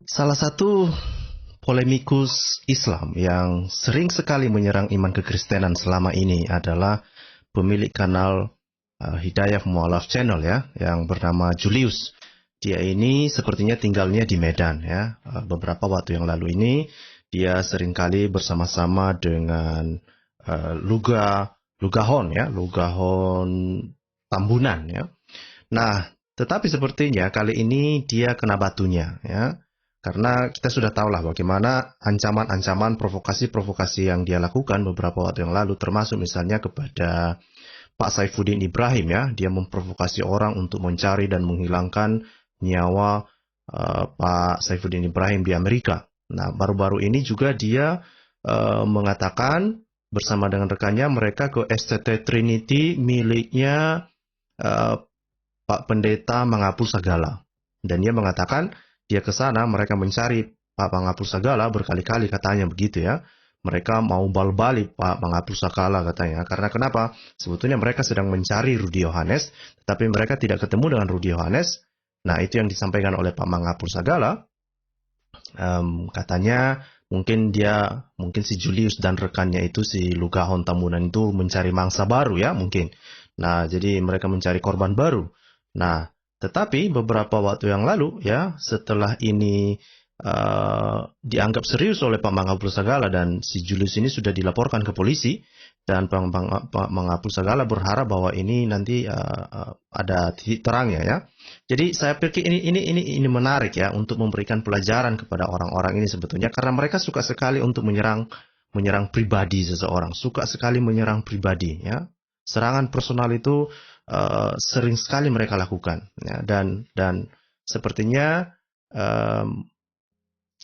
Salah satu polemikus Islam yang sering sekali menyerang iman kekristenan selama ini adalah pemilik kanal Hidayah Mualaf Channel ya, yang bernama Julius. Dia ini sepertinya tinggalnya di Medan ya. Beberapa waktu yang lalu ini dia seringkali bersama-sama dengan Lugahon ya, Lugahon Tambunan ya. Nah, tetapi sepertinya kali ini dia kena batunya ya. Karena kita sudah tahulah bagaimana ancaman-ancaman provokasi-provokasi yang dia lakukan beberapa waktu yang lalu, termasuk misalnya kepada Pak Saifuddin Ibrahim ya, dia memprovokasi orang untuk mencari dan menghilangkan nyawa Pak Saifuddin Ibrahim di Amerika. Nah, baru-baru ini juga dia mengatakan bersama dengan rekannya mereka ke STT Trinity miliknya uh, Pak Pendeta Mangapul Sagala. Dan dia mengatakan dia ke sana mereka mencari Pak Mangapul Sagala berkali-kali katanya begitu ya. Mereka mau balik Pak Mangapul Sagala katanya. Karena kenapa? Sebetulnya mereka sedang mencari Rudi Yohanes, tetapi mereka tidak ketemu dengan Rudi Yohanes. Nah, itu yang disampaikan oleh Pak Mangapul Sagala. Katanya mungkin si Julius dan rekannya itu si Lugahon Tambunan itu mencari mangsa baru ya mungkin. Nah, jadi mereka mencari korban baru. Nah, tetapi beberapa waktu yang lalu ya, setelah ini dianggap serius oleh Pak Mangapul Sagala dan si Julius ini sudah dilaporkan ke polisi dan Pak Mangapul Sagala berharap bahwa ini nanti ada titik terangnya ya. Jadi saya pikir ini menarik ya untuk memberikan pelajaran kepada orang-orang ini sebetulnya karena mereka suka sekali untuk menyerang pribadi seseorang, suka sekali menyerang pribadi ya. Serangan personal itu sering sekali mereka lakukan ya, dan sepertinya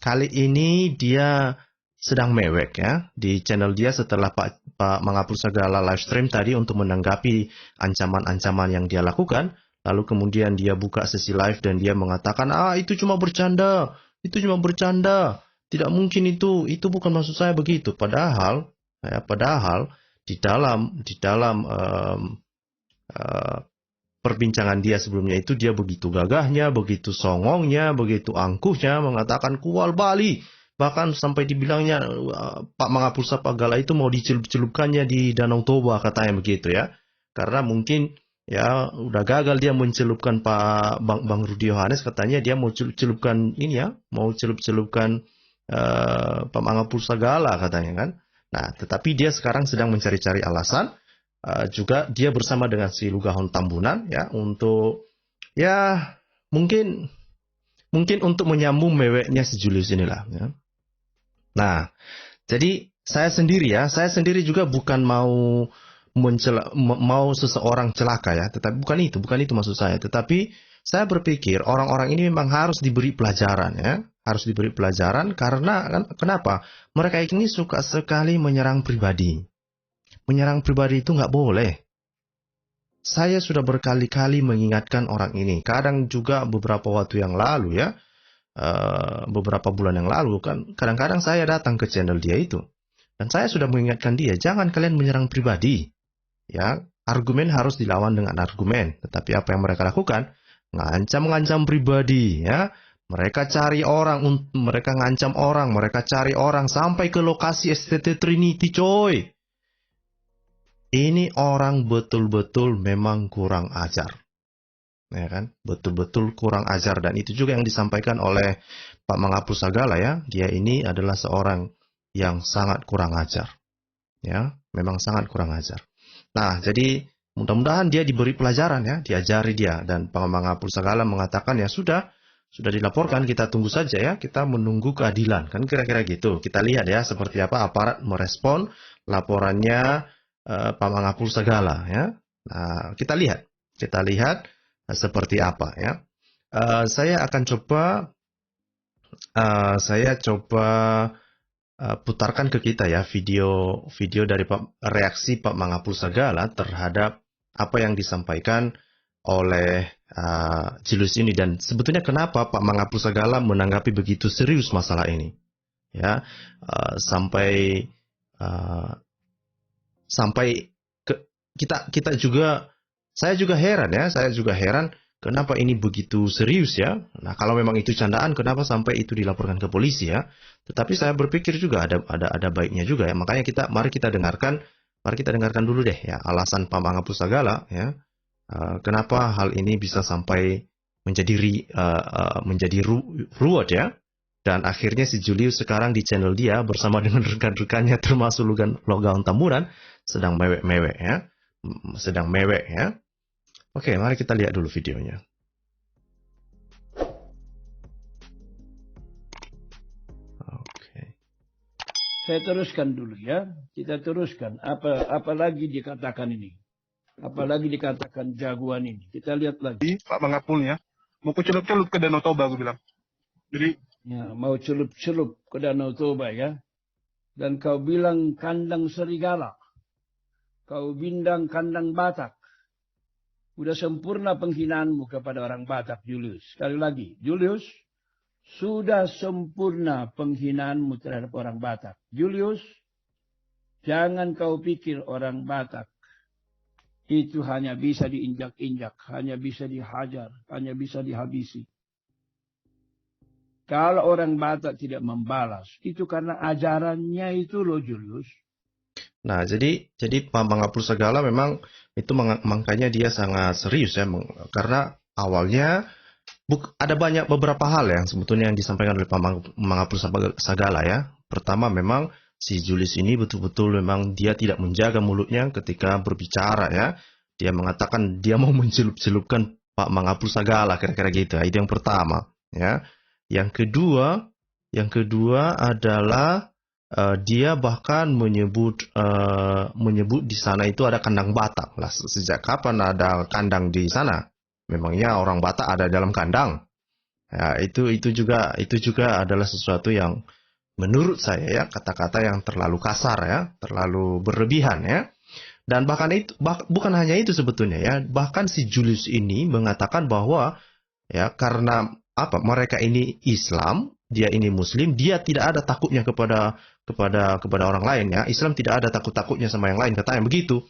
kali ini dia sedang mewek ya di channel dia setelah Pak Mangapul Sagala live stream tadi untuk menanggapi ancaman-ancaman yang dia lakukan. Lalu kemudian dia buka sesi live dan dia mengatakan, itu cuma bercanda, tidak mungkin itu bukan maksud saya begitu. Padahal di dalam perbincangan dia sebelumnya itu dia begitu gagahnya, begitu songongnya, begitu angkuhnya mengatakan kual Bali. Bahkan sampai dibilangnya Pak Mangapul Sagala itu mau dicelup-celupkannya di Danau Toba katanya begitu ya. Karena mungkin ya udah gagal dia mencelupkan Bang Rudi Yohanes, katanya dia mau celupkan ini ya, mau celup-celupkan Pak Mangapul Sagala katanya kan. Nah, tetapi dia sekarang sedang mencari-cari alasan. Juga dia bersama dengan si Lugahon Tambunan ya untuk ya mungkin untuk menyambung meweknya si Julius inilah ya. Nah, jadi saya sendiri juga bukan mau mau seseorang celaka ya, tetapi bukan itu maksud saya, tetapi saya berpikir orang-orang ini memang harus diberi pelajaran ya, harus diberi pelajaran karena kan kenapa? Mereka ini suka sekali menyerang pribadi. Menyerang pribadi itu nggak boleh. Saya sudah berkali-kali mengingatkan orang ini. Kadang juga beberapa waktu yang lalu ya, beberapa bulan yang lalu kan, kadang-kadang saya datang ke channel dia itu. Dan saya sudah mengingatkan dia, jangan kalian menyerang pribadi. Ya, argumen harus dilawan dengan argumen. Tetapi apa yang mereka lakukan? Ngancam-ngancam pribadi ya. Mereka cari orang, mereka ngancam orang, mereka cari orang sampai ke lokasi STT Trinity coy. Ini orang betul-betul memang kurang ajar. Ya kan? Betul-betul kurang ajar. Dan itu juga yang disampaikan oleh Pak Mangapul Sagala ya. Dia ini adalah seorang yang sangat kurang ajar. Ya, memang sangat kurang ajar. Nah, jadi mudah-mudahan dia diberi pelajaran ya, diajari dia. Dan Pak Mangapul Sagala mengatakan ya sudah dilaporkan, kita tunggu saja ya, kita menunggu keadilan. Kan kira-kira gitu. Kita lihat ya seperti apa aparat merespon laporannya Pak Mangapul Sagala ya. Nah, kita lihat seperti apa ya. Saya akan coba putarkan ke kita ya video dari reaksi Pak Mangapul Sagala terhadap apa yang disampaikan oleh Julius ini, dan sebetulnya kenapa Pak Mangapul Sagala menanggapi begitu serius masalah ini ya, sampai kita juga, saya juga heran kenapa ini begitu serius ya? Nah, kalau memang itu candaan, kenapa sampai itu dilaporkan ke polisi ya? Tetapi saya berpikir juga ada baiknya juga ya. Makanya mari kita dengarkan dulu deh ya alasan Pak Mangga Pusagala ya. Kenapa hal ini bisa sampai menjadi ruwet ya? Dan akhirnya si Julius sekarang di channel dia bersama dengan rekan-rekannya termasuk Logam Tamburan sedang mewek-mewek ya. Sedang mewek ya. Oke, mari kita lihat dulu videonya. Oke. Saya teruskan dulu ya. Kita teruskan. Apalagi dikatakan ini. Apalagi dikatakan jagoan ini. Kita lihat lagi. Pak Mangapul ya. Mau celup-celup ke Danau Toba, gue bilang. Jadi ya, mau celup-celup ke Danau Toba ya. Dan kau bilang kandang serigala. Kau bindang kandang Batak. Udah sempurna penghinaanmu kepada orang Batak, Julius. Sekali lagi, Julius, sudah sempurna penghinaanmu terhadap orang Batak. Julius, jangan kau pikir orang Batak itu hanya bisa diinjak-injak, hanya bisa dihajar, hanya bisa dihabisi. Kalau orang Batak tidak membalas, itu karena ajarannya itu loh, Julius. Nah, jadi Pak Mangga Pusagala memang itu makanya dia sangat serius ya, karena awalnya ada beberapa hal yang sebetulnya yang disampaikan oleh Pak Mangga Pusagala ya. Pertama memang si Julius ini betul-betul memang dia tidak menjaga mulutnya ketika berbicara ya. Dia mengatakan dia mau mencelup-celupkan Pak Mangga Pusagala kira-kira gitu. Itu yang pertama ya. Yang kedua adalah dia bahkan menyebut di sana itu ada kandang Batak. Lah, sejak kapan ada kandang di sana? Memangnya orang Batak ada dalam kandang? Ya, itu juga adalah sesuatu yang menurut saya ya kata-kata yang terlalu kasar ya, terlalu berlebihan ya. Dan bahkan itu bukan hanya itu sebetulnya ya, bahkan si Julius ini mengatakan bahwa ya karena mereka ini Islam, dia ini Muslim, dia tidak ada takutnya kepada orang lain ya. Islam tidak ada takut-takutnya sama yang lain, katanya begitu.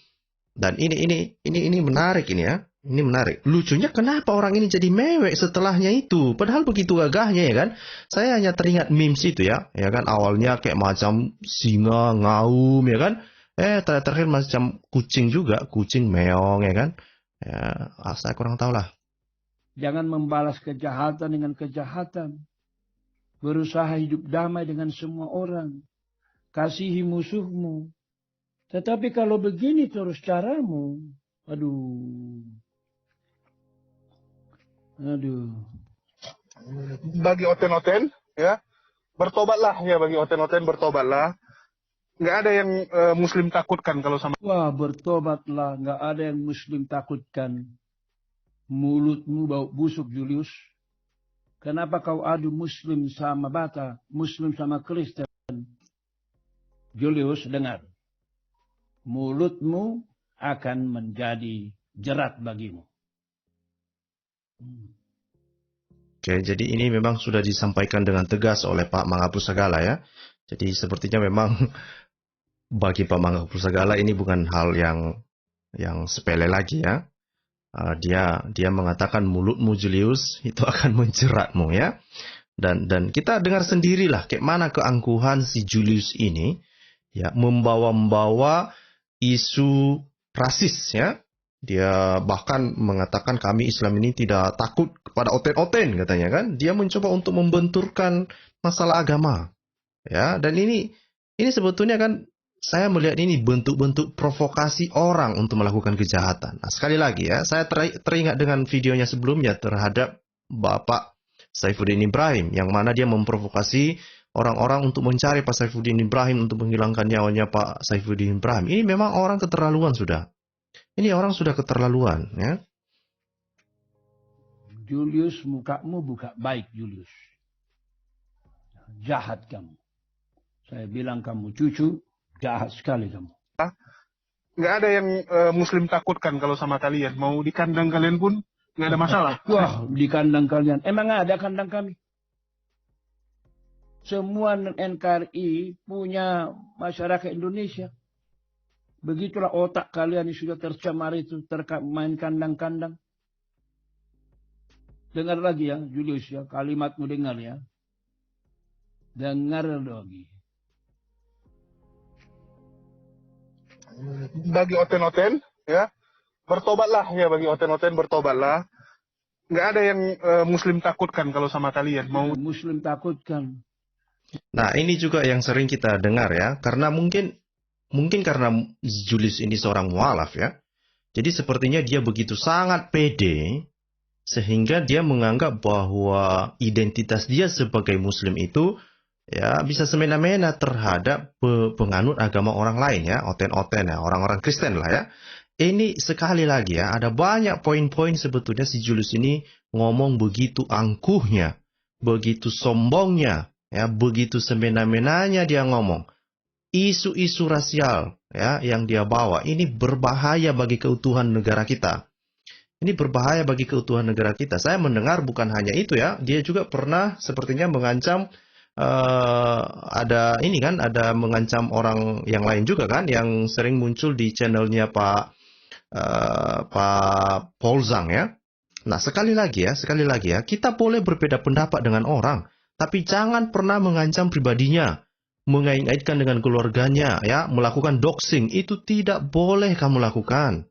Dan ini menarik ini ya. Ini menarik. Lucunya kenapa orang ini jadi mewek setelahnya itu? Padahal begitu gagahnya ya kan. Saya hanya teringat memes itu ya kan awalnya kayak macam singa ngaum ya kan. Terakhir macam kucing juga, kucing meong ya kan. Ya, saya kurang tahu lah. Jangan membalas kejahatan dengan kejahatan. Berusaha hidup damai dengan semua orang. Kasihi musuhmu. Tetapi kalau begini terus caramu, aduh. bagi oten-oten ya, bertobatlah ya, bagi oten-oten bertobatlah. Nggak ada yang Muslim takutkan kalau sama. Wah, bertobatlah. Nggak ada yang Muslim takutkan. Mulutmu bau busuk, Julius. Kenapa kau adu Muslim sama Batak, Muslim sama Kristen? Julius, dengar. Mulutmu akan menjadi jerat bagimu. Oke, jadi ini memang sudah disampaikan dengan tegas oleh Pak Mangga Pusagala ya. Jadi sepertinya memang bagi Pak Mangga Pusagala ini bukan hal yang sepele lagi ya. Dia mengatakan mulutmu Julius itu akan menjeratmu ya. Dan kita dengar sendirilah kayak mana keangkuhan si Julius ini ya membawa isu rasis ya. Dia bahkan mengatakan kami Islam ini tidak takut kepada oten-oten katanya kan. Dia mencoba untuk membenturkan masalah agama. Ya, dan ini sebetulnya kan saya melihat ini bentuk-bentuk provokasi orang untuk melakukan kejahatan. Nah, sekali lagi ya, saya teringat dengan videonya sebelumnya terhadap Bapak Saifuddin Ibrahim yang mana dia memprovokasi orang-orang untuk mencari Pak Saifuddin Ibrahim untuk menghilangkan nyawanya Pak Saifuddin Ibrahim. Ini memang orang keterlaluan sudah. Ini orang sudah keterlaluan ya. Julius, mukamu bukan baik, Julius. Jahat kamu. Saya bilang kamu cucu, jahat sekali kamu. Nggak ada yang Muslim takutkan kalau sama kalian. Mau di kandang kalian pun nggak ada masalah. Wah, di kandang kalian. Emang ada kandang kami? Semua NKRI punya masyarakat Indonesia. Begitulah otak kalian yang sudah tercemar itu, main kandang-kandang. Dengar lagi ya, Julius ya, kalimatmu dengar ya. Dengar lagi. Bagi Oten-Oten, ya, bertobatlah ya bagi Oten-Oten, bertobatlah. Nggak ada yang Muslim takutkan kalau sama kalian. Mau Muslim takutkan. Nah, ini juga yang sering kita dengar ya, karena mungkin karena Julius ini seorang mualaf ya. Jadi sepertinya dia begitu sangat pede sehingga dia menganggap bahwa identitas dia sebagai muslim itu ya bisa semena-mena terhadap penganut agama orang lain ya, oten-oten ya, orang-orang Kristen lah ya. Ini sekali lagi ya, ada banyak poin-poin sebetulnya si Julius ini ngomong begitu angkuhnya, begitu sombongnya, ya, begitu semena-menanya dia ngomong. Isu-isu rasial ya yang dia bawa ini berbahaya bagi keutuhan negara kita. Ini berbahaya bagi keutuhan negara kita. Saya mendengar bukan hanya itu ya, dia juga pernah sepertinya mengancam ada mengancam orang yang lain juga kan, yang sering muncul di channelnya Pak Paul Zhang ya. Nah sekali lagi ya, kita boleh berbeda pendapat dengan orang, tapi jangan pernah mengancam pribadinya, mengait-ngaitkan dengan keluarganya ya, melakukan doxing itu tidak boleh kamu lakukan.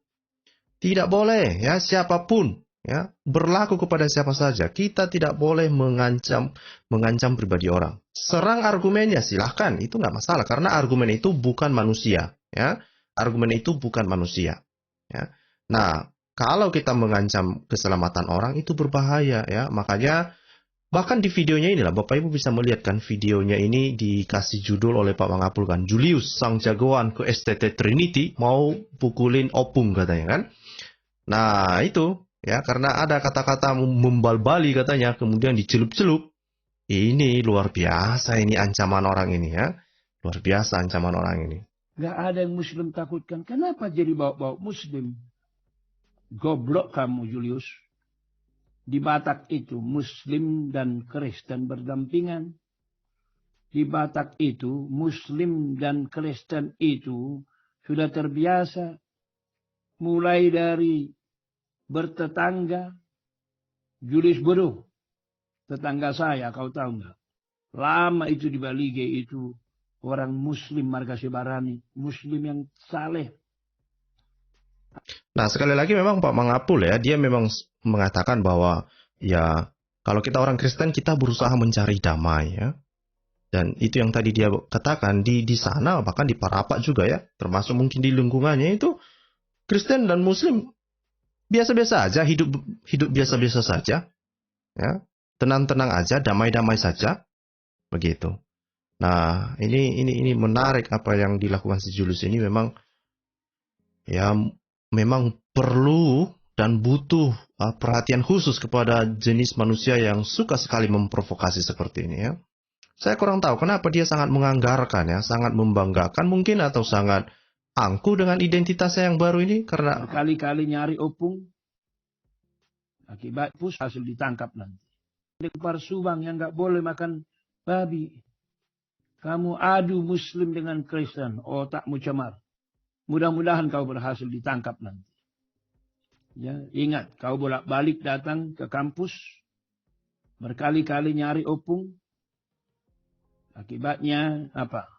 Tidak boleh ya, siapapun ya, berlaku kepada siapa saja. Kita tidak boleh mengancam pribadi orang. Serang argumennya silahkan, itu nggak masalah karena argumen itu bukan manusia ya. Argumen itu bukan manusia ya. Nah, kalau kita mengancam keselamatan orang itu berbahaya ya. Makanya bahkan di videonya inilah Bapak Ibu bisa melihat kan, videonya ini dikasih judul oleh Pak Mangapul kan, Julius sang jagoan ke STT Trinity mau pukulin opung katanya kan. Nah itu ya, karena ada kata-kata membalbali katanya, kemudian dicelup-celup. Ini luar biasa ini ancaman orang ini ya. Luar biasa ancaman orang ini. Gak ada yang Muslim takutkan. Kenapa jadi bawa-bawa Muslim? Goblok kamu Julius. Di Batak itu Muslim dan Kristen berdampingan. Di Batak itu Muslim dan Kristen itu sudah terbiasa. Mulai dari bertetangga. Julius bodoh. Tetangga saya, kau tahu nggak? Lama itu di Balige itu orang Muslim marga Sebarani. Muslim yang saleh. Nah sekali lagi memang Pak Mangapul ya, dia memang mengatakan bahwa ya kalau kita orang Kristen kita berusaha mencari damai ya. Dan itu yang tadi dia katakan di sana, bahkan di Parapat juga ya, termasuk mungkin di lingkungannya itu Kristen dan Muslim biasa-biasa aja, hidup biasa-biasa saja ya. Tenang-tenang aja, damai-damai saja, begitu. Nah, ini menarik apa yang dilakukan si Julius ini, memang ya memang perlu dan butuh perhatian khusus kepada jenis manusia yang suka sekali memprovokasi seperti ini ya. Saya kurang tahu kenapa dia sangat menganggarkan ya, sangat membanggakan mungkin, atau sangat angkuh dengan identitasnya yang baru ini karena berkali-kali nyari opung. Akibat pus hasil ditangkap nanti. Lempar subang yang nggak boleh makan babi. Kamu adu Muslim dengan Kristen, otakmu cemar. Mudah-mudahan kau berhasil ditangkap nanti. Ya, ingat, kau bolak-balik datang ke kampus, berkali-kali nyari opung. Akibatnya apa?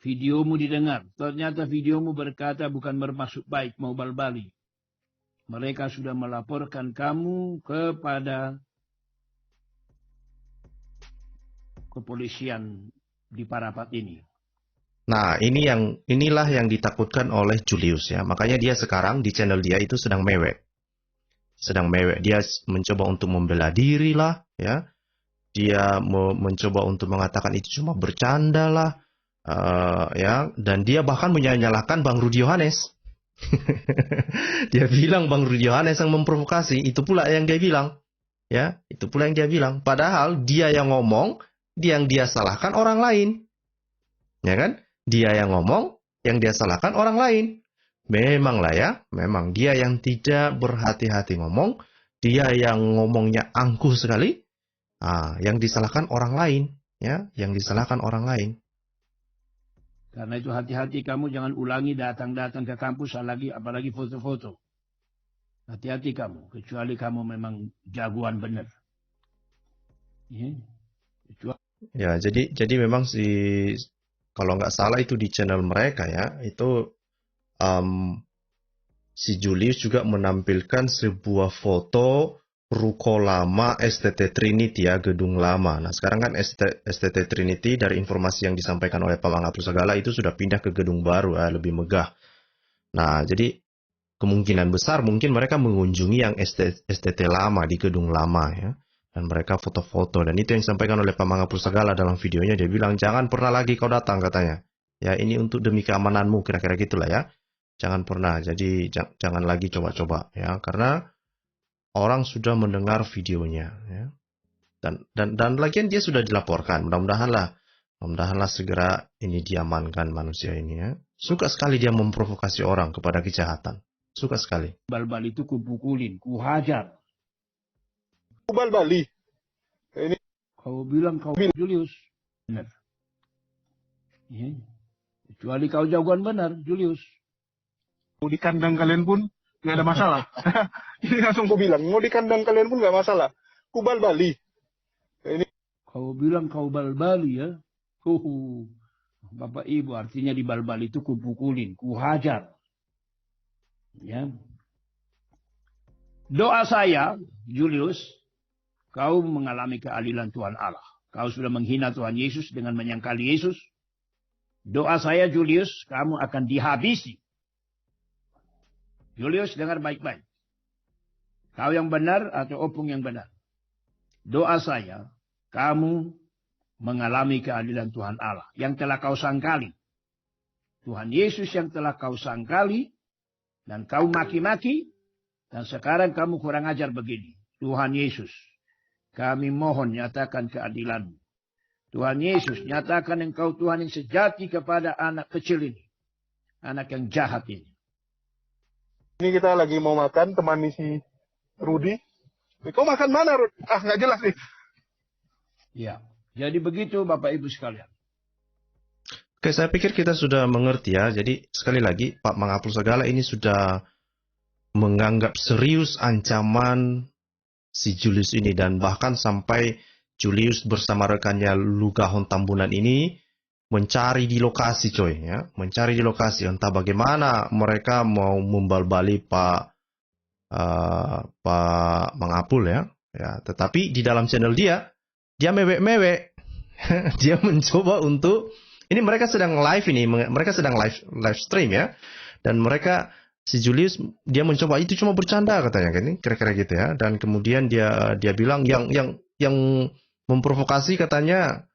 Videomu didengar. Ternyata videomu berkata bukan bermaksud baik, mau bal-bali. Mereka sudah melaporkan kamu kepada kepolisian di Parapat ini. Nah, inilah yang ditakutkan oleh Julius ya. Makanya dia sekarang di channel dia itu sedang mewek. Dia mencoba untuk membela diri lah ya. Dia mencoba untuk mengatakan itu cuma bercanda lah. Ya, dan dia bahkan menyalahkan Bang Rudi Yohanes. Dia bilang Bang Rudi Yohanes yang memprovokasi, itu pula yang dia bilang. Ya, itu pula yang dia bilang. Padahal dia yang ngomong, yang dia salahkan orang lain. Ya kan? Dia yang ngomong, yang dia salahkan orang lain. Memanglah ya, memang dia yang tidak berhati-hati ngomong, dia yang ngomongnya angkuh sekali. Yang disalahkan orang lain, ya, yang disalahkan orang lain. Karena itu hati-hati kamu jangan ulangi datang-datang ke kampus apalagi foto-foto. Hati-hati kamu, kecuali kamu memang jagoan benar. Ya. Ya, jadi memang kalau nggak salah itu di channel mereka ya, itu si Julius juga menampilkan sebuah foto ruko lama STT Trinity ya, gedung lama. Nah, sekarang kan STT Trinity dari informasi yang disampaikan oleh Pak Mangapul Segala itu sudah pindah ke gedung baru ya, lebih megah. Nah, jadi kemungkinan besar mungkin mereka mengunjungi yang STT lama di gedung lama ya. Dan mereka foto-foto. Dan itu yang disampaikan oleh Pak Mangapul Segala dalam videonya. Dia bilang, jangan pernah lagi kau datang katanya. Ya ini untuk demi keamananmu, kira-kira gitulah ya. Jangan pernah. Jadi jangan lagi coba-coba ya. Karena orang sudah mendengar videonya ya. Dan lagian dia sudah dilaporkan. Mudah-mudahanlah segera ini diamankan manusia ini ya. Suka sekali dia memprovokasi orang kepada kejahatan. Suka sekali. Bal-bal itu kupukulin, kuhajar. Kubal Bali. Ini Kau bilang kau Julius. Benar. Ya. Kecuali kau jagoan benar, Julius. mau di kandang kalian pun nggak ada masalah. Ini langsung aku bilang, mau di kandang kalian pun nggak masalah. Kubal Bali. Ini Kau bilang kau bal-bali ya. Bapak Ibu, artinya di bal-bali itu kupukulin, kuhajar. Ya. Doa saya, Julius, kau mengalami keadilan Tuhan Allah. Kau sudah menghina Tuhan Yesus dengan menyangkali Yesus. Doa saya, Julius, kamu akan dihabisi. Julius, dengar baik-baik. Kau yang benar atau opung yang benar? Doa saya, kamu mengalami keadilan Tuhan Allah yang telah kau sangkali. Tuhan Yesus yang telah kau sangkali dan kau maki-maki, dan sekarang kamu kurang ajar begini. Tuhan Yesus, kami mohon nyatakan keadilan. Tuhan Yesus, nyatakan engkau Tuhan yang sejati kepada anak kecil ini. Anak yang jahat ini. Ini kita lagi mau makan, temani si Rudi. Kau makan mana, Rud? Ah, nggak jelas nih. Ya, jadi begitu Bapak Ibu sekalian. Oke, saya pikir kita sudah mengerti ya. Jadi sekali lagi Pak Mangapul Segala ini sudah menganggap serius ancaman si Julius ini, dan bahkan sampai Julius bersama rekannya Lugahon Tambunan ini mencari di lokasi coy ya, mencari di lokasi entah bagaimana mereka mau membal-bali Pak Mangapul ya. Ya, tetapi di dalam channel dia mewek-mewek. Dia mencoba untuk ini mereka sedang live live stream ya. Dan mereka si Julius dia mencoba itu cuma bercanda katanya kan, kira-kira gitu ya. Dan kemudian dia bilang yang memprovokasi katanya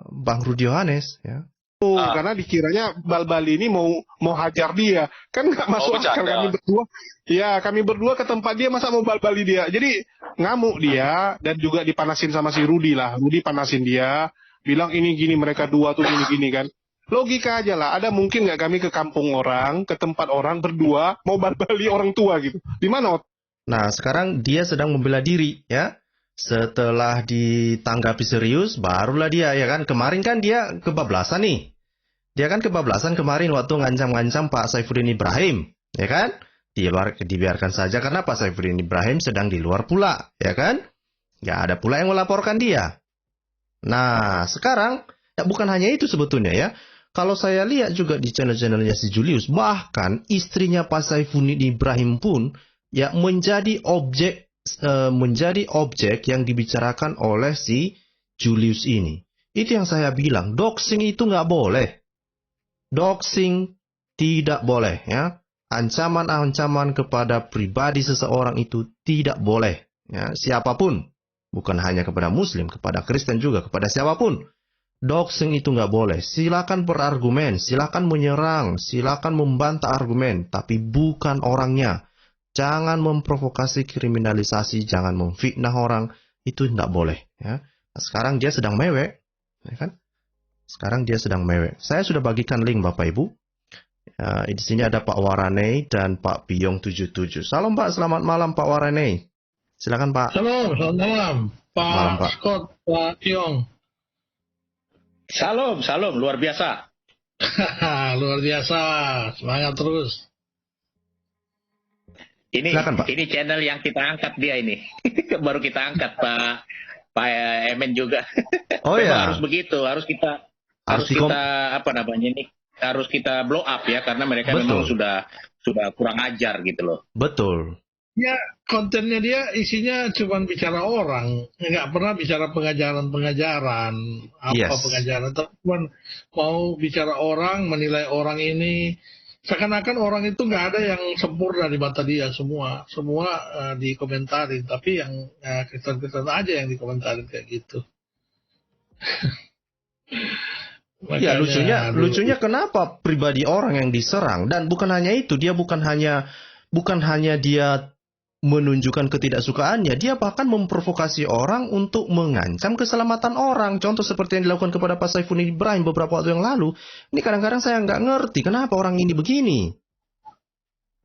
Bang Rudi Yohanes ya. Karena dikiranya Bal-Bali ini mau hajar dia. Kan nggak masuk akal kami berdua. Ya, kami berdua ke tempat dia masa mau Bal-Bali dia. Jadi ngamuk dia dan juga dipanasin sama si Rudi lah. Rudi panasin dia, bilang ini gini mereka dua tuh gini-gini kan. Logika aja lah, ada mungkin nggak kami ke kampung orang, ke tempat orang berdua mau Bal-Bali orang tua gitu. Di mana? Nah, sekarang dia sedang membela diri ya. Setelah ditanggapi serius, barulah dia ya kan. Kemarin kan dia kebablasan nih. Dia kan kebablasan kemarin waktu ngancam-ngancam Pak Saifuddin Ibrahim, ya kan? Dibiarkan saja karena Pak Saifuddin Ibrahim sedang di luar pula, ya kan? Gak ada pula yang melaporkan dia. Nah, sekarang ya bukan hanya itu sebetulnya ya. Kalau saya lihat juga di channel-channelnya si Julius, bahkan istrinya Pak Saifuddin Ibrahim pun ya menjadi objek yang dibicarakan oleh si Julius ini. Itu yang saya bilang, doxing itu nggak boleh. Doxing tidak boleh ya. Ancaman-ancaman kepada pribadi seseorang itu tidak boleh ya. Siapapun, bukan hanya kepada Muslim, kepada Kristen juga, kepada siapapun. Doxing itu nggak boleh. Silakan berargumen, silakan menyerang, silakan membantah argumen, tapi bukan orangnya. Jangan memprovokasi kriminalisasi, jangan memfitnah orang, itu tidak boleh. Ya. Nah, sekarang dia sedang mewek, ya kan? Sekarang dia sedang mewek. Saya sudah bagikan link Bapak Ibu. Di sini ada Pak Warane dan Pak Biong 77. Salam Pak, selamat malam Pak Warane. Silakan Pak. Salam, selamat malam Pak, Malam, Pak. Scott, Pak Biong. Salam, luar biasa. Luar biasa, semangat terus. Silakan, Pak. Ini channel yang kita angkat dia ini. Baru kita angkat Pak Emen juga. Oh ya. Harus begitu, harus kita apa namanya ini? Harus kita blow up ya, karena mereka memang sudah kurang ajar gitu loh. Betul. Ya, kontennya dia isinya cuma bicara orang, nggak pernah bicara pengajaran, pengajaran, tapi cuma mau bicara orang, menilai orang ini. Seakan-akan orang itu nggak ada yang sempurna di mata dia, semua dikomentarin, tapi yang Kristen-Kristen aja yang dikomentarin kayak gitu. Ya, lucunya kenapa pribadi orang yang diserang, dan bukan hanya itu, dia bukan hanya dia menunjukkan ketidaksukaannya, dia bahkan memprovokasi orang untuk mengancam keselamatan orang. Contoh seperti yang dilakukan kepada Pak Saifuddin Ibrahim beberapa waktu yang lalu. Ini kadang-kadang saya nggak ngerti kenapa orang ini begini.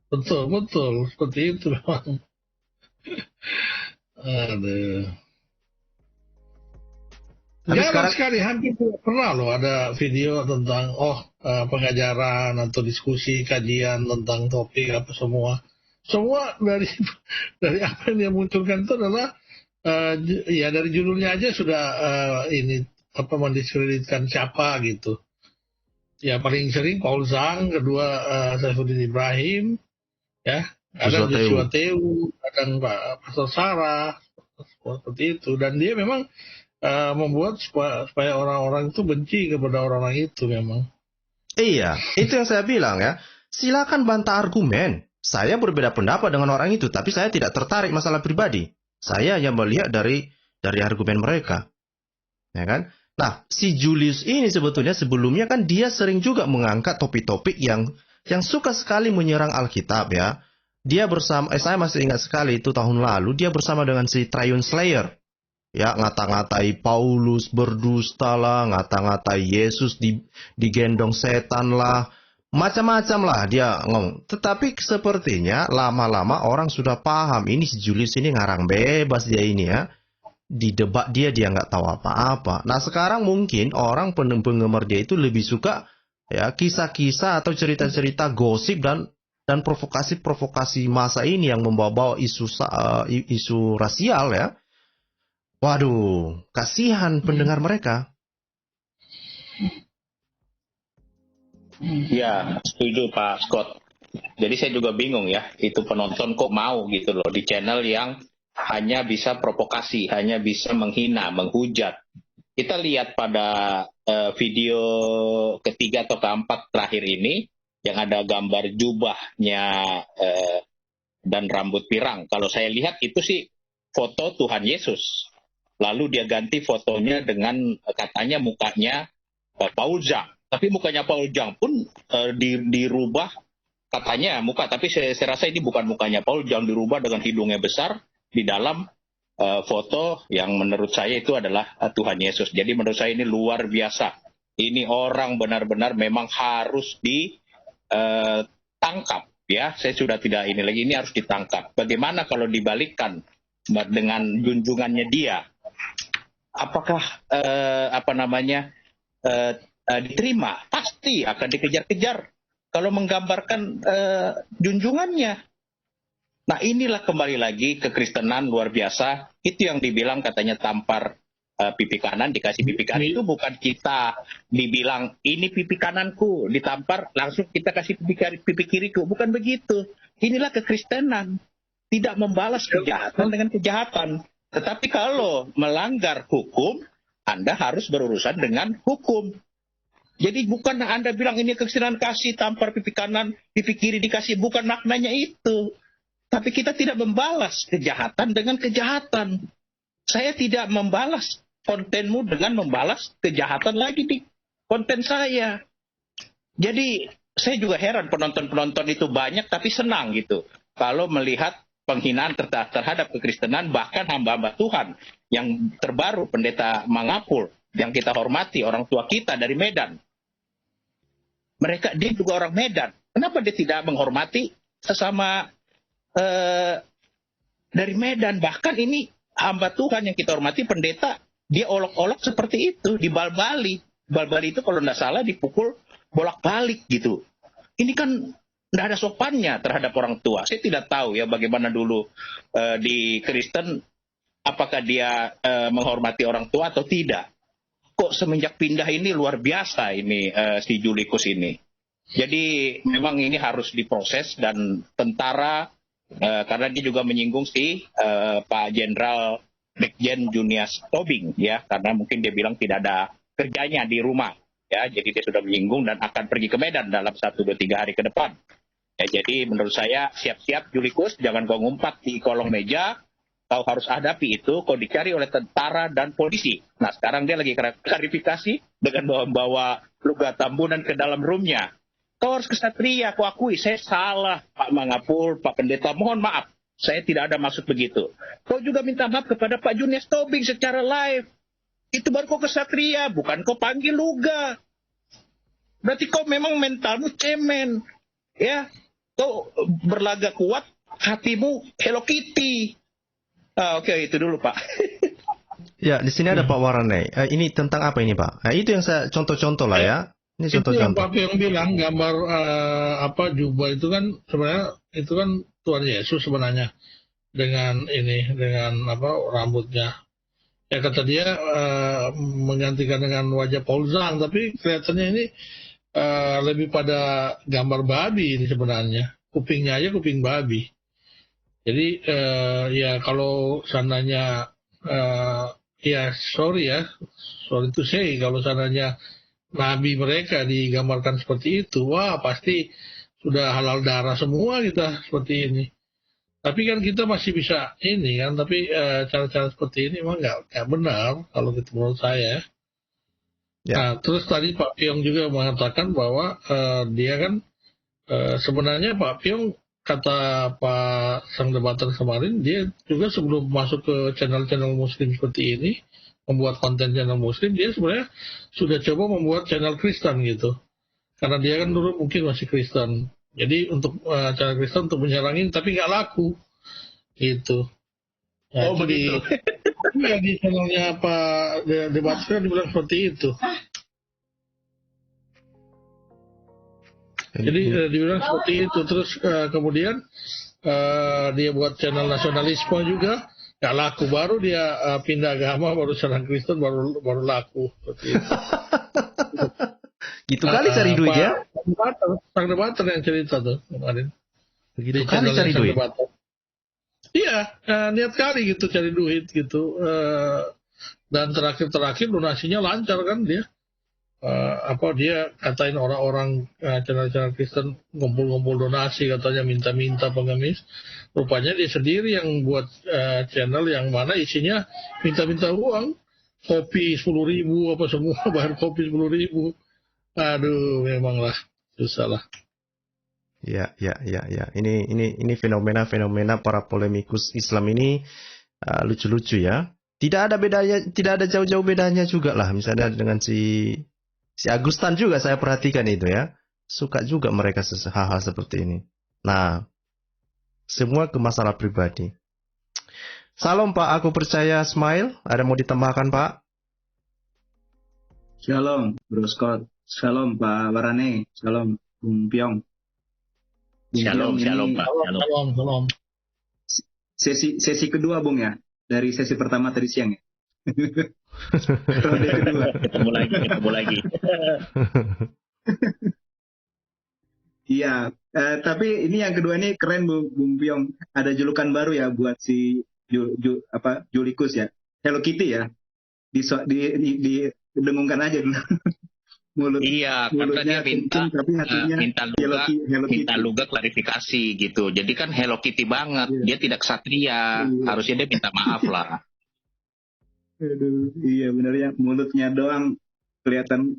Betul, seperti itu memang. Aduh. Jarang sekali, hampir pernah loh ada video tentang pengajaran atau diskusi, kajian tentang topik apa semua. Semua dari apa yang dia munculkan itu adalah ya dari judulnya aja sudah mendiskreditkan siapa gitu. Ya paling sering Paul Zhang, kedua Saifuddin Ibrahim, ya ada Joshua Teu, ada Pak Pastor Sarah, seperti itu. Dan dia memang membuat supaya orang-orang itu benci kepada orang-orang itu memang. Iya, itu yang saya bilang ya. Silakan bantah argumen. Saya berbeda pendapat dengan orang itu, tapi saya tidak tertarik masalah pribadi. Saya hanya melihat dari argumen mereka. Ya kan? Nah, si Julius ini sebelumnya kan dia sering juga mengangkat topik-topik yang suka sekali menyerang Alkitab ya. Dia saya masih ingat sekali itu tahun lalu, dia bersama dengan si Triune Slayer. Ya, ngata-ngatai Paulus berdusta lah, ngata-ngatai Yesus digendong setan lah. Macam-macam lah dia ngomong. Tetapi sepertinya lama-lama orang sudah paham. Ini si Julius ini ngarang bebas dia ini ya. Di debat dia nggak tahu apa-apa. Nah sekarang mungkin orang penggemar dia itu lebih suka ya kisah-kisah atau cerita-cerita gosip dan provokasi-provokasi masa ini yang membawa isu rasial ya. Waduh, kasihan pendengar mereka. Ya, setuju Pak Scott. Jadi saya juga bingung ya, itu penonton kok mau gitu loh di channel yang hanya bisa provokasi, hanya bisa menghina, menghujat. Kita lihat pada video ketiga atau keempat terakhir ini, yang ada gambar jubahnya dan rambut pirang. Kalau saya lihat itu sih foto Tuhan Yesus. Lalu dia ganti fotonya dengan katanya mukanya Paul Zhang. Tapi mukanya Paul Zhang pun dirubah katanya muka. Tapi saya rasa ini bukan mukanya Paul Zhang, dirubah dengan hidungnya besar di dalam foto yang menurut saya itu adalah Tuhan Yesus. Jadi menurut saya ini luar biasa. Ini orang benar-benar memang harus ditangkap. Ya, saya sudah tidak ini lagi. Ini harus ditangkap. Bagaimana kalau dibalikkan dengan junjungannya dia? Apakah diterima? Pasti akan dikejar-kejar kalau menggambarkan junjungannya. Nah inilah kembali lagi kekristenan luar biasa. Itu yang dibilang katanya tampar pipi kanan dikasih pipi kanan. Itu bukan kita dibilang ini pipi kananku ditampar langsung kita kasih pipi kiriku. Bukan begitu. Inilah kekristenan. Tidak membalas kejahatan dengan kejahatan. Tetapi kalau melanggar hukum, Anda harus berurusan dengan hukum. Jadi bukan Anda bilang ini kekristenan kasih tampar pipi kanan, pipi kiri dikasih. Bukan maknanya itu. Tapi kita tidak membalas kejahatan dengan kejahatan. Saya tidak membalas kontenmu dengan membalas kejahatan lagi di konten saya. Jadi saya juga heran penonton-penonton itu banyak tapi senang gitu. Kalau melihat penghinaan terhadap kekristenan, bahkan hamba-hamba Tuhan yang terbaru, Pendeta Mangapul, yang kita hormati, orang tua kita dari Medan. Dia juga orang Medan. Kenapa dia tidak menghormati sesama dari Medan? Bahkan ini hamba Tuhan yang kita hormati, pendeta, dia olok-olok seperti itu, di Bal-Bali. Bal-Bali itu kalau tidak salah dipukul bolak-balik gitu. Ini kan Tidak ada sopannya terhadap orang tua. Saya tidak tahu ya bagaimana dulu di Kristen, apakah dia menghormati orang tua atau tidak. Kok semenjak pindah ini luar biasa ini si Julikus ini. Jadi memang ini harus diproses, dan tentara karena dia juga menyinggung si Pak Jenderal Brigjen Junius Tobing ya, karena mungkin dia bilang tidak ada kerjanya di rumah. Ya, jadi dia sudah menyinggung dan akan pergi ke Medan dalam 1, 2, 3 hari ke depan. Ya, jadi menurut saya siap-siap Julikus, jangan kau ngumpat di kolong meja, kau harus hadapi itu, kau dicari oleh tentara dan polisi. Nah sekarang dia lagi klarifikasi dengan bawa luga tambunan ke dalam roomnya. Kau harus kesatria, kau akui, saya salah Pak Mangapul, Pak Pendeta, mohon maaf, saya tidak ada maksud begitu. Kau juga minta maaf kepada Pak Junius Tobing secara live. Itu baru kau kesatria, bukan kau panggil luga. Berarti kau memang mentalmu cemen. Ya, kau berlagak kuat, hatimu Hello Kitty. Oke, itu dulu Pak. Ya, di sini ada Pak Warane. Ini tentang apa ini Pak? Itu yang saya contoh-contoh lah ya. Ini contoh-contoh. Itu yang Pak Piong bilang, gambar jubah itu kan sebenarnya itu kan Tuhan Yesus sebenarnya, dengan rambutnya. Ya kata dia menggantikan dengan wajah Paul Zhang, tapi kelihatannya ini lebih pada gambar babi ini sebenarnya. Kupingnya aja kuping babi. Jadi ya kalau seandainya sorry to say, kalau seandainya nabi mereka digambarkan seperti itu, wah pasti sudah halal darah semua kita seperti ini. Tapi kan kita masih bisa ini kan, tapi cara-cara seperti ini memang nggak benar kalau gitu menurut saya. Ya. Nah, terus tadi Pak Piong juga mengatakan bahwa dia kan sebenarnya Pak Piong, kata Pak Sang Debater kemarin, dia juga sebelum masuk ke channel-channel Muslim seperti ini, membuat konten channel Muslim, dia sebenarnya sudah coba membuat channel Kristen gitu. Karena dia kan dulu mungkin masih Kristen. Jadi untuk channel Kristen untuk menyerangin, tapi nggak laku gitu. Ya, begitu. Ya, di channelnya Pak Debater dibilang seperti itu. Jadi dibilang seperti itu. Terus kemudian dia buat channel nasionalisme juga nggak laku. Baru dia pindah agama, baru serang Kristen, baru laku. Seperti itu. Gitu kali cari duit ya. Sang Debater yang cerita tuh kemarin. Begitu kali cari duit. Iya, niat kali gitu cari duit gitu. Dan terakhir donasinya lancar kan dia. Dia katain orang-orang channel-channel Kristen ngumpul-ngumpul donasi, katanya minta-minta pengemis. Rupanya dia sendiri yang buat channel yang mana isinya minta-minta uang. Kopi 10.000 apa semua, bayar kopi 10.000. Aduh, memanglah susah lah. Ya. Ini fenomena para polemikus Islam ini lucu-lucu ya. Tidak ada jauh-jauh bedanya juga lah. Misalnya dengan si Agustan juga saya perhatikan itu ya. Suka juga mereka hal-hal seperti ini. Nah, semua ke masalah pribadi. Salam Pak, aku percaya Smile. Ada mau ditambahkan Pak? Shalom, Bro Scott. Shalom Pak Warane. Shalom Bung Piong. Shalom Pak. Shalom. Sesi kedua Bung ya, dari sesi pertama tadi siang ya. Ronde kedua. Ketemu lagi. Iya, tapi ini yang kedua ini keren Bung Piong. Ada julukan baru ya buat si Julikus ya. Hello Kitty ya. Didengungkan aja dulu. Karena dia minta luga klarifikasi gitu. Jadi kan Hello Kitty banget. Iya. Dia tidak ksatria. Iya. Harusnya dia minta maaf lah. Aduh, iya benar ya. Mulutnya doang kelihatan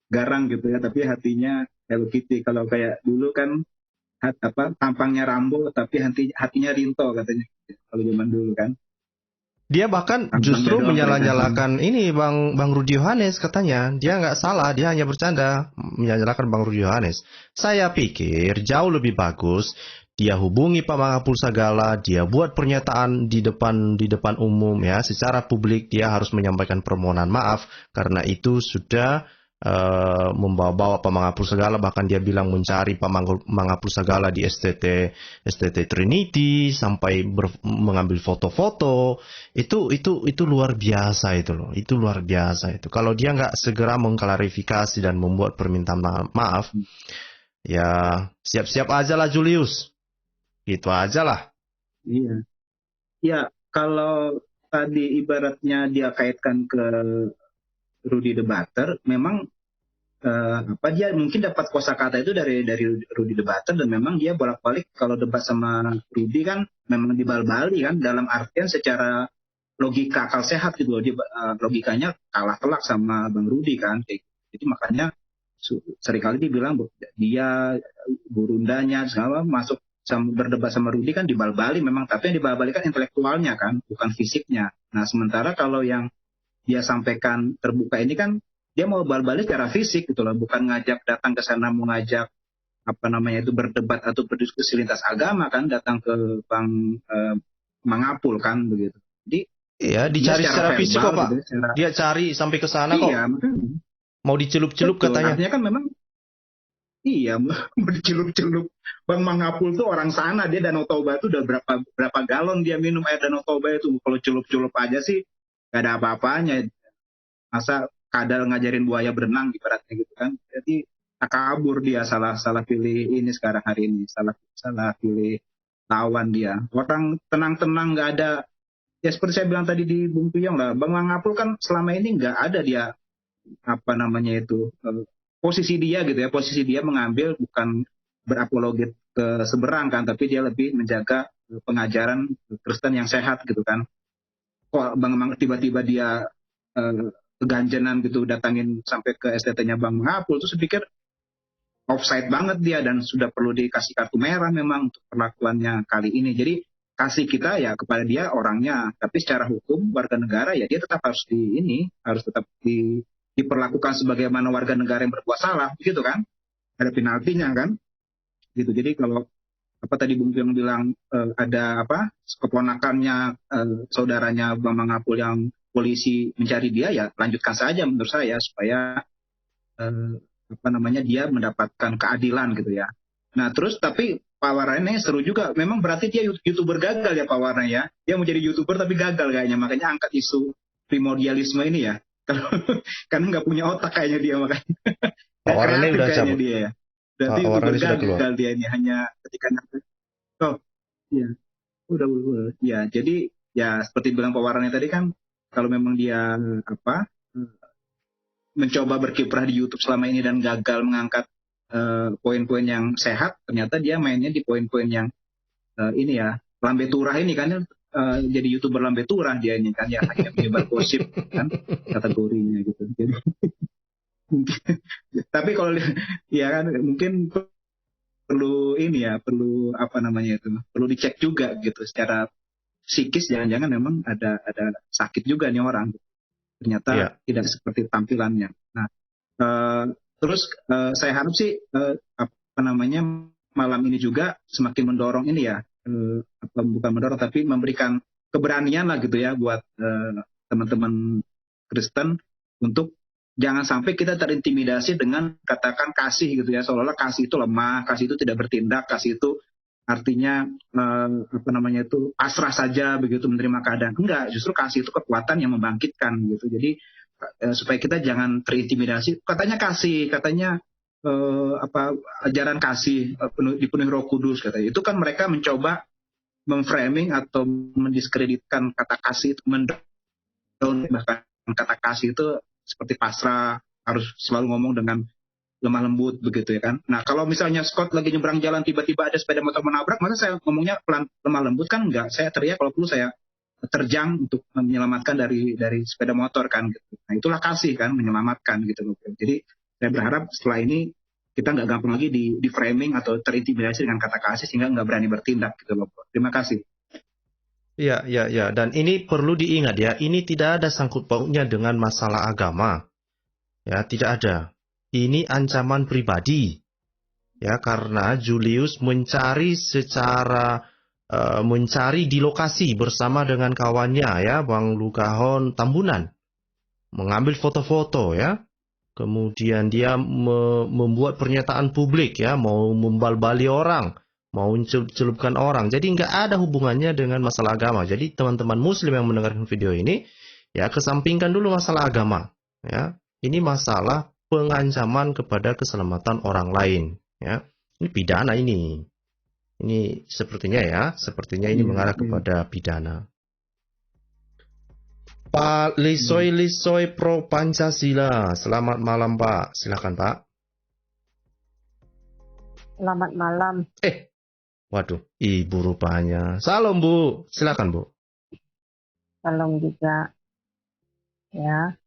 garang gitu ya, tapi hatinya Hello Kitty. Kalau kayak dulu kan tampangnya Rambo tapi hatinya Rinto katanya. Kalau zaman dulu kan. Dia bahkan justru menyalah-nyalakan ini Bang Rudi Yohanes katanya. Dia nggak salah, dia hanya bercanda menyalahkan Bang Rudi Yohanes. Saya pikir jauh lebih bagus dia hubungi Pak Mangapul Sagala, dia buat pernyataan di depan umum ya, secara publik dia harus menyampaikan permohonan maaf karena itu sudah membawa-bawa Pak Mangapul Sagala, bahkan dia bilang mencari Pak Mangapul Sagala di STT Trinity sampai mengambil foto-foto. Itu luar biasa itu loh, itu luar biasa itu. Kalau dia nggak segera mengklarifikasi dan membuat permintaan maaf, ya siap-siap aja lah Julius, gitu aja lah. Iya, ya kalau tadi ibaratnya dia kaitkan ke Rudy Debater, memang dia mungkin dapat kosakata itu dari Rudy Debater, dan memang dia bolak-balik kalau debat sama Rudy kan memang dibal-bali kan, dalam artian secara logika akal sehat gitu loh, dia logikanya kalah telak sama Bang Rudy kan. Jadi makanya seringkali dibilang dia gurundanya segala masuk berdebat sama Rudy kan dibal-bali memang, tapi yang dibal-bali kan intelektualnya kan, bukan fisiknya. Nah sementara kalau yang dia sampaikan terbuka ini kan dia mau bal-balik secara fisik gitu loh, bukan ngajak datang ke sana, mau ngajak itu berdebat atau berdiskusi lintas agama kan, datang ke Bang Mangapul kan begitu. Jadi iya, dicari secara fisik kok Pak. Gitu, dia cari sampai ke sana kok. Iya, mau dicelup-celup katanya. Artinya kan memang iya, mau dicelup-celup. Bang Mangapul tuh orang sana, dia Danau Toba itu udah berapa galon dia minum air Danau Toba itu. Kalau celup-celup aja sih gak ada apa-apanya. Masa kadal ngajarin buaya berenang ibaratnya gitu kan. Jadi takabur dia, salah pilih ini sekarang hari ini, salah pilih lawan dia. Orang tenang-tenang nggak ada, ya seperti saya bilang tadi di Bung Piyong lah, Bang Mangapul kan selama ini nggak ada dia posisi dia gitu ya, posisi dia mengambil bukan berapologet ke seberang kan, tapi dia lebih menjaga pengajaran Kristen yang sehat gitu kan. Kok Bang tiba-tiba dia keganjenan gitu datangin sampai ke STT-nya Bang Mangapul, terus pikir offside banget dia dan sudah perlu dikasih kartu merah memang untuk perlakuannya kali ini. Jadi kasih kita ya kepada dia orangnya, tapi secara hukum warga negara ya dia tetap harus tetap diperlakukan sebagaimana warga negara yang berbuat salah, begitu kan? Ada penaltinya kan? Gitu. Jadi kalau tadi Bung Piyong bilang ada keponakannya saudaranya Bang Mangapul yang polisi mencari dia, ya lanjutkan saja menurut saya supaya dia mendapatkan keadilan gitu ya. Nah terus tapi Pak Warna seru juga, memang berarti dia YouTuber gagal ya Pak Warna ya. Dia mau jadi YouTuber tapi gagal kayaknya, makanya angkat isu primordialisme ini ya. Karena nggak punya otak kayaknya dia, makanya. Pak Warna udah cabut. Dia ya. Berarti YouTuber gagal dia ini, hanya ketika udah ya. Jadi ya seperti bilang Pak Warna tadi kan, kalau memang dia mencoba berkiprah di YouTube selama ini dan gagal mengangkat poin-poin yang sehat, ternyata dia mainnya di poin-poin yang lambe turah ini kan, jadi YouTuber lambe turah dia ini kan, ya hanya menyebar gosip kan kategorinya gitu. Jadi tapi kalau ya kan mungkin perlu perlu dicek juga gitu secara psikis, jangan-jangan memang ada sakit juga nih orang. Ternyata tidak seperti tampilannya. Nah, terus saya harap sih malam ini juga semakin mendorong ini ya, bukan mendorong tapi memberikan keberanian lah gitu ya buat teman-teman Kristen untuk jangan sampai kita terintimidasi dengan katakan kasih gitu ya, seolah-olah kasih itu lemah, kasih itu tidak bertindak, kasih itu artinya pasrah saja begitu menerima keadaan. Enggak, justru kasih itu kekuatan yang membangkitkan gitu. Jadi supaya kita jangan terintimidasi. Katanya kasih, katanya ajaran kasih dipenuhi Roh Kudus katanya. Itu kan mereka mencoba memframing atau mendiskreditkan kata kasih itu, bahkan kata kasih itu seperti pasrah, harus selalu ngomong dengan lemah lembut begitu ya kan. Nah kalau misalnya Scott lagi nyebrang jalan tiba-tiba ada sepeda motor menabrak, maka saya ngomongnya pelan, lemah lembut kan enggak. Saya teriak kalau perlu, saya terjang untuk menyelamatkan dari sepeda motor kan gitu. Nah itulah kasih kan, menyelamatkan gitu loh. Jadi saya berharap setelah ini kita nggak gampang lagi di framing atau terintimidasi dengan kata kasih sehingga nggak berani bertindak gitu loh. Terima kasih. Ya. Dan ini perlu diingat ya, ini tidak ada sangkut pautnya dengan masalah agama. Ya, tidak ada. Ini ancaman pribadi. Ya, karena Julius mencari di lokasi bersama dengan kawannya ya, Bang Lukahon Tambunan. Mengambil foto-foto ya. kemudian dia membuat pernyataan publik ya, mau membalbali orang, mau mencelupkan orang. Jadi nggak ada hubungannya dengan masalah agama. Jadi teman-teman muslim yang mendengarkan video ini, ya kesampingkan dulu masalah agama. Ya, ini masalah pengancaman kepada keselamatan orang lain. Ya, ini pidana ini. Ini sepertinya ini mengarah kepada pidana. Pak Lisoy Pro Pancasila, selamat malam Pak, silakan Pak. Selamat malam. Waduh, Ibu rupanya. Salam Bu, silakan Bu. Salam juga. Ya,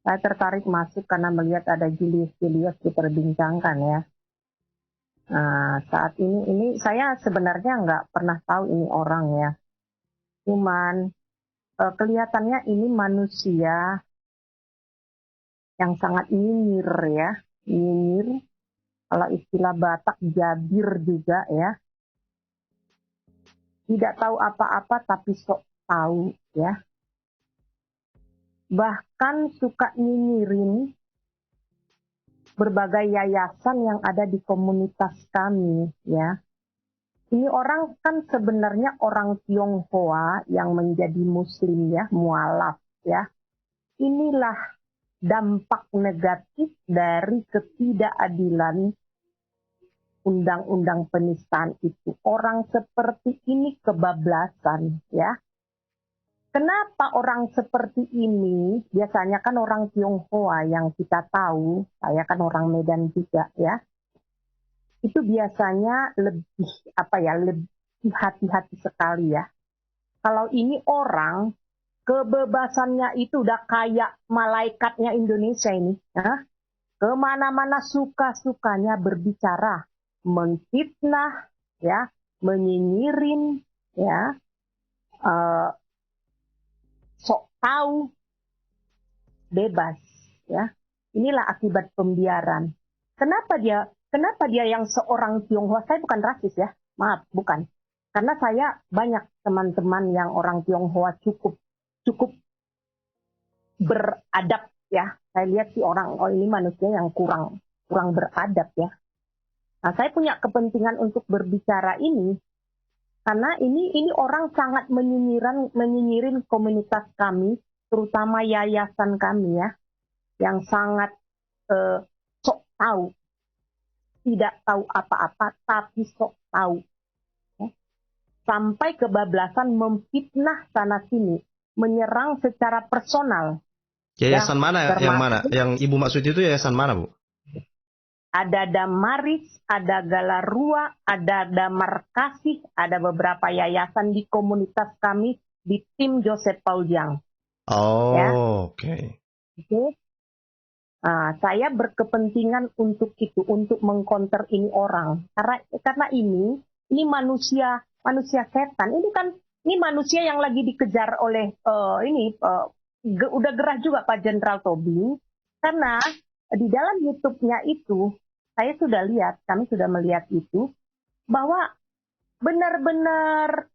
saya tertarik masuk karena melihat ada Julius diperbincangkan ya. Nah, saat ini saya sebenarnya nggak pernah tahu ini orang ya. Cuman kelihatannya ini manusia yang sangat nyinyir ya. Nyinyir, kalau istilah Batak jabir juga ya. Tidak tahu apa-apa tapi sok tahu ya. Bahkan suka nyinyirin berbagai yayasan yang ada di komunitas kami ya. Ini orang kan sebenarnya orang Tionghoa yang menjadi muslim ya, mualaf ya. Inilah dampak negatif dari ketidakadilan undang-undang penistaan itu. Orang seperti ini kebablasan ya. Kenapa orang seperti ini, biasanya kan orang Tionghoa yang kita tahu, saya kan orang Medan juga ya, itu biasanya lebih hati-hati sekali ya. Kalau ini orang, kebebasannya itu udah kayak malaikatnya Indonesia ini. Ya. Kemana-mana suka-sukanya berbicara, menfitnah, ya, menyinyirin, ya, sok tahu, bebas, ya. Inilah akibat pembiaran. Kenapa dia yang seorang Tionghoa? Saya bukan rasis ya, maaf, bukan. Karena saya banyak teman-teman yang orang Tionghoa cukup beradab ya. Saya lihat si ini manusia yang kurang beradab ya. Nah, saya punya kepentingan untuk berbicara ini. Karena ini orang sangat menyinyirin komunitas kami, terutama yayasan kami ya, yang sangat sok tahu, tidak tahu apa-apa, tapi sok tahu. Ya. Sampai kebablasan memfitnah sana-sini, menyerang secara personal. Yayasan mana? Yang mana? Yang Ibu maksud itu yayasan mana, Bu? Ada Damaris, ada Galarua, ada Damar Kasih, ada beberapa yayasan di komunitas kami di tim Joseph Paul Jiang. Oh, ya. Oke. Nah, saya berkepentingan untuk itu, untuk mengcounter ini orang. Karena ini manusia setan. Ini manusia yang lagi dikejar oleh udah gerah juga Pak Jenderal Tobing. Karena di dalam YouTube-nya itu kami sudah melihat itu, bahwa benar-benar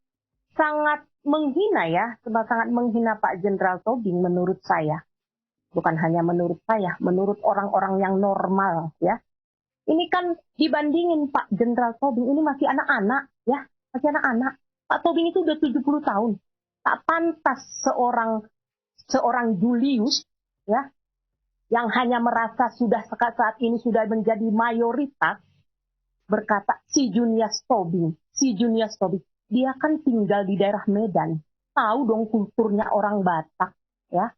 sangat menghina ya, sangat menghina Pak Jenderal Tobing menurut saya. Bukan hanya menurut saya, menurut orang-orang yang normal ya. Ini kan dibandingin Pak Jenderal Tobing, ini masih anak-anak ya, masih anak-anak. Pak Tobing itu udah 70 tahun. Tak pantas seorang Julius ya, yang hanya merasa saat ini sudah menjadi mayoritas, berkata si Junius Tobing. Dia kan tinggal di daerah Medan. Tahu dong kulturnya orang Batak. Ya.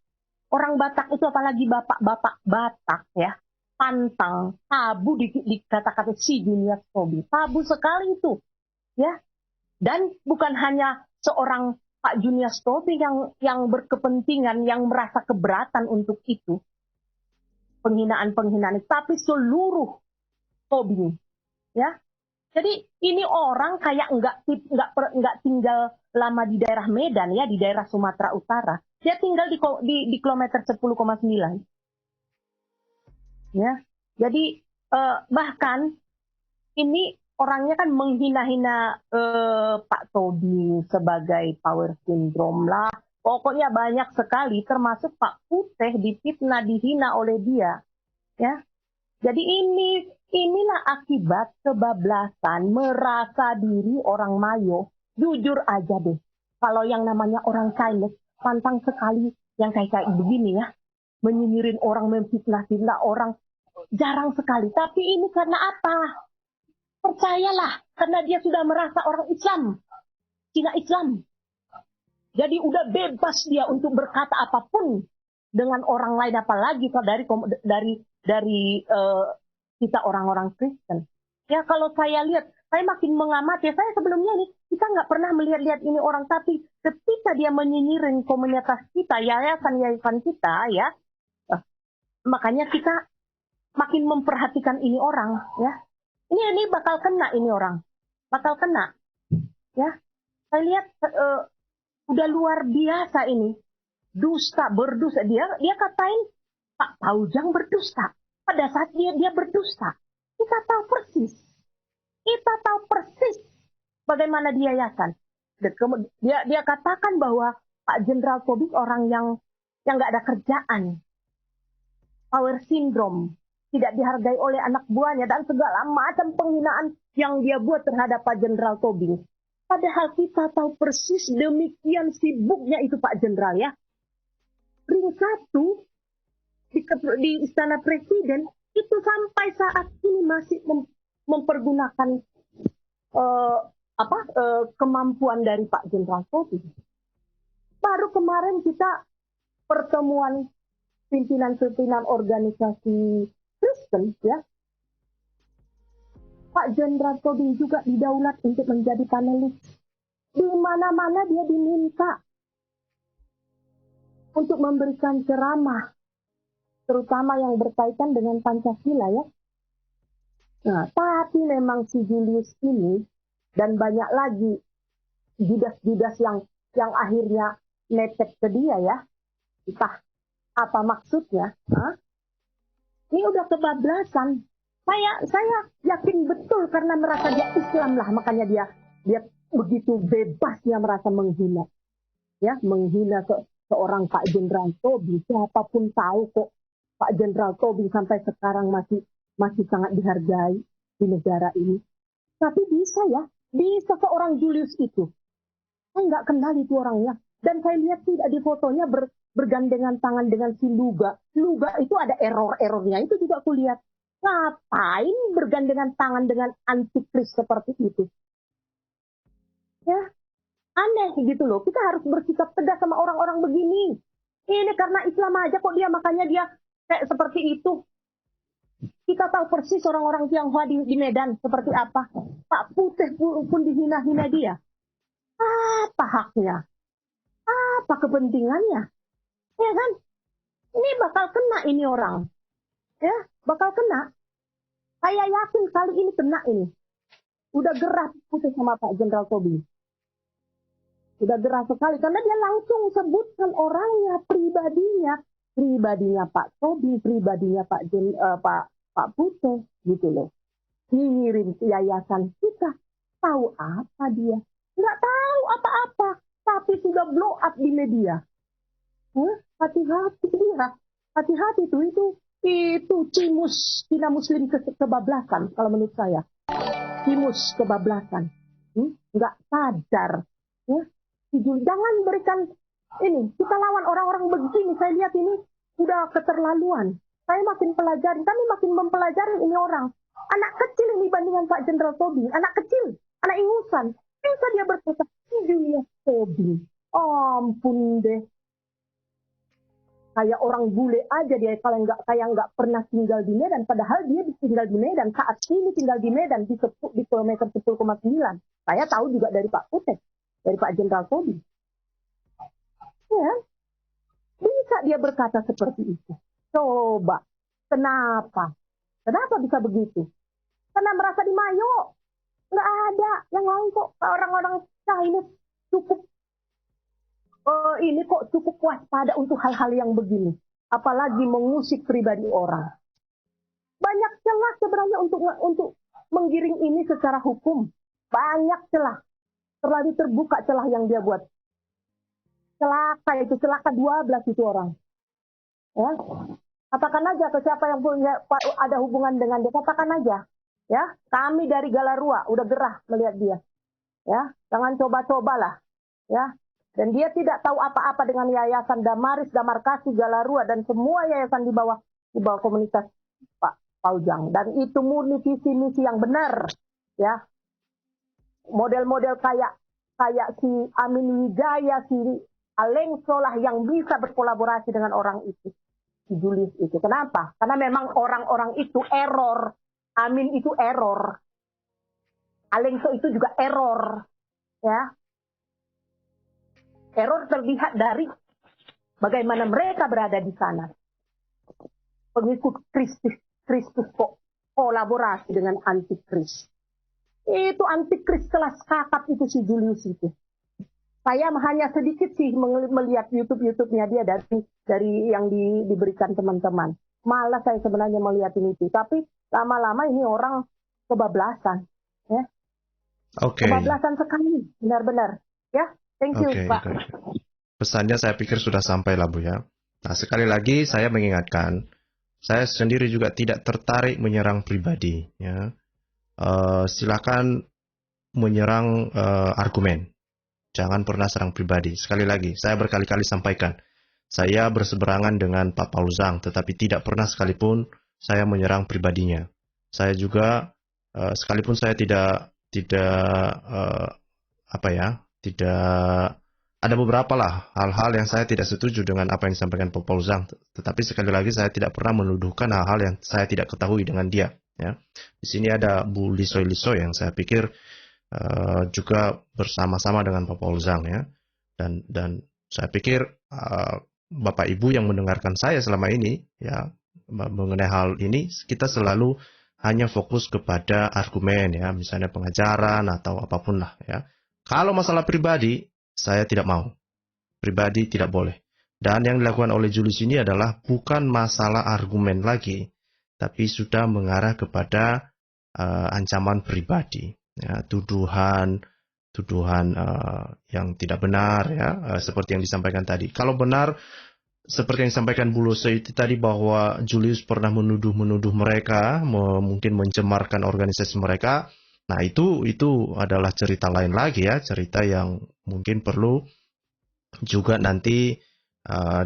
Orang Batak itu apalagi bapak-bapak Batak. Ya. Pantang, tabu dikata-kata si Junius Tobing. Tabu sekali itu. Ya. Dan bukan hanya seorang Pak Junius Tobing yang berkepentingan, yang merasa keberatan untuk itu. Penghinaan itu, tapi seluruh Tobing, ya. Jadi ini orang kayak nggak tinggal lama di daerah Medan ya, di daerah Sumatera Utara. Dia tinggal di kilometer 10,9. Ya, jadi bahkan ini orangnya kan menghina-hina Pak Tobing sebagai power syndrome lah. Pokoknya banyak sekali, termasuk Pak Putih difitnah, dihina oleh dia. Ya, jadi inilah akibat kebablasan, merasa diri orang mayo. Jujur aja deh, kalau yang namanya orang Chinese, pantang sekali yang kayak begini ya. Menyinyirin orang, memfitnah-fitnah orang, jarang sekali. Tapi ini karena apa? Percayalah, karena dia sudah merasa orang Islam, Cina Islam. Jadi udah bebas dia untuk berkata apapun dengan orang lain, apalagi dari kita orang-orang Kristen. Ya kalau saya lihat, saya makin mengamati. Saya sebelumnya nih, kita nggak pernah melihat-lihat ini orang, tapi ketika dia menyinyirin komunitas kita, yayasan-yayasan kita, ya, makanya kita makin memperhatikan ini orang, ya. Ini bakal kena ini orang, bakal kena, ya. Saya lihat udah luar biasa ini, dusta, berdusta. Dia katain Pak Paujang berdusta. Pada saat dia berdusta, kita tahu persis. Kita tahu persis bagaimana dia yayasan. Dia katakan bahwa Pak Jenderal Tobing orang yang nggak ada kerjaan, power syndrome, tidak dihargai oleh anak buahnya, dan segala macam penghinaan yang dia buat terhadap Pak Jenderal Tobing. Padahal kita tahu persis demikian sibuknya itu Pak Jenderal, ya. Ring 1 di Istana Presiden itu sampai saat ini masih mempergunakan kemampuan dari Pak Jenderal Tobing. Baru kemarin kita pertemuan pimpinan-pimpinan organisasi Kristen, ya. Pak Jenderal Tobing juga didaulat untuk menjadi panelis. Di mana-mana dia diminta untuk memberikan ceramah, terutama yang berkaitan dengan Pancasila, ya. Nah, tapi memang si Julius ini dan banyak lagi judas-judas yang akhirnya netek ke dia, ya. Entah apa maksudnya. Ini udah kebablasan. Saya yakin betul karena merasa dia Islam lah, makanya dia begitu bebasnya merasa menghina, ya, menghina seorang Pak Jenderal Tobing. Siapapun tahu kok Pak Jenderal Tobing sampai sekarang masih sangat dihargai di negara ini. Tapi bisa seorang Julius itu. Saya nggak kenal itu orangnya, dan saya lihat tidak di fotonya bergandengan tangan dengan si Luga. Luga itu ada error-errornya, itu juga aku lihat. Ngapain bergandengan tangan dengan antikris seperti itu? Ya, aneh gitu loh. Kita harus bersikap tegas sama orang-orang begini. Ini karena Islam aja kok makanya dia kayak seperti itu. Kita tahu persis orang-orang Tionghoa di Medan seperti apa. Pak Putih pun dihina-hina dia. Apa haknya? Apa kepentingannya? Ya kan? Ini bakal kena ini orang. Ya, bakal kena. Saya yakin kali ini kena ini. Udah gerah Putih sama Pak Jenderal Tobing. Udah gerah sekali karena dia langsung sebutkan orangnya, pribadinya Pak Tobing, pribadinya Pak Putih, gitu loh. Nyirin yayasan kita. Tahu apa dia? Nggak tahu apa-apa, tapi sudah blow up di media. Hati-hati dia. Hati-hati itu cimus Cina Muslim kebablasan kalau menurut saya. Cimus kebablasan. Nggak sadar. Ya. Jangan berikan ini. Kita lawan orang-orang begini. Saya lihat ini udah keterlaluan. Saya makin pelajari. Kami makin mempelajari ini orang. Anak kecil ini bandingan Pak Jenderal Tobing. Anak kecil. Anak ingusan. Bisa dia berkata, Julius Tobing. Ampun deh. Kayak orang bule aja dia kayak nggak pernah tinggal di Medan, padahal dia tinggal di Medan, saat ini tinggal di Medan di kilometer 10,9. Saya tahu juga dari Pak Putih, dari Pak Jenderal Tobing. Ya, bisa dia berkata seperti itu. Coba, kenapa? Kenapa bisa begitu? Karena merasa di Mayo. Nggak ada yang lain kok. Orang-orang Chinese cukup cukup waspada untuk hal-hal yang begini. Apalagi mengusik pribadi orang. Banyak celah sebenarnya untuk menggiring ini secara hukum. Banyak celah. Terlalu terbuka celah yang dia buat. Celaka 12 itu orang. Ya. Katakan aja ke siapa yang punya ada hubungan dengan dia, katakan aja. Ya, kami dari Galarua udah gerah melihat dia. Ya, jangan coba-cobalah. Ya, dan dia tidak tahu apa-apa dengan Yayasan Damaris, Damar Kasih, Galarua dan semua yayasan di bawah komunitas Pak Paujang. Dan itu murni visi misi yang benar. Ya, model-model kayak si Amin Wijaya, si Alengso lah yang bisa berkolaborasi dengan orang itu. Si Julius itu. Kenapa? Karena memang orang-orang itu error. Amin itu error. Alengso itu juga error. Ya. Error terlihat dari bagaimana mereka berada di sana. Pengikut Kristus kok kolaborasi dengan antikris. Itu antikris kelas kakap itu si Julius itu. Saya hanya sedikit sih melihat YouTube-nya dia dari yang diberikan teman-teman. Malah saya sebenarnya melihat ini itu. Tapi lama-lama ini orang kebablasan. Ya. Oke. Kebablasan sekali, benar-benar. Ya, thank you, Pak. Pesannya saya pikir sudah sampai lah, Bu ya. Nah, sekali lagi saya mengingatkan, saya sendiri juga tidak tertarik menyerang pribadi. Ya. Silakan menyerang argumen. Jangan pernah serang pribadi. Sekali lagi, saya berkali-kali sampaikan, saya berseberangan dengan Pak Pauzang, tetapi tidak pernah sekalipun saya menyerang pribadinya. Saya juga, sekalipun saya tidak ada beberapa lah hal-hal yang saya tidak setuju dengan apa yang disampaikan Pak Pauzang. Tetapi sekali lagi saya tidak pernah menuduhkan hal-hal yang saya tidak ketahui dengan dia. Ya. Di sini ada Bu Lisoy yang saya pikir juga bersama-sama dengan Pak Pauzang ya, dan saya pikir Bapak Ibu yang mendengarkan saya selama ini ya mengenai hal ini, kita selalu hanya fokus kepada argumen ya, misalnya pengajaran atau apapun lah ya. Kalau masalah pribadi saya tidak mau, pribadi tidak boleh. Dan yang dilakukan oleh Julius ini adalah bukan masalah argumen lagi, tapi sudah mengarah kepada ancaman pribadi. Ya, tuduhan yang tidak benar ya, seperti yang disampaikan tadi. Kalau benar seperti yang disampaikan Bu Lose itu tadi bahwa Julius pernah menuduh mereka, mungkin mencemarkan organisasi mereka. Nah, itu adalah cerita lain lagi ya, cerita yang mungkin perlu juga nanti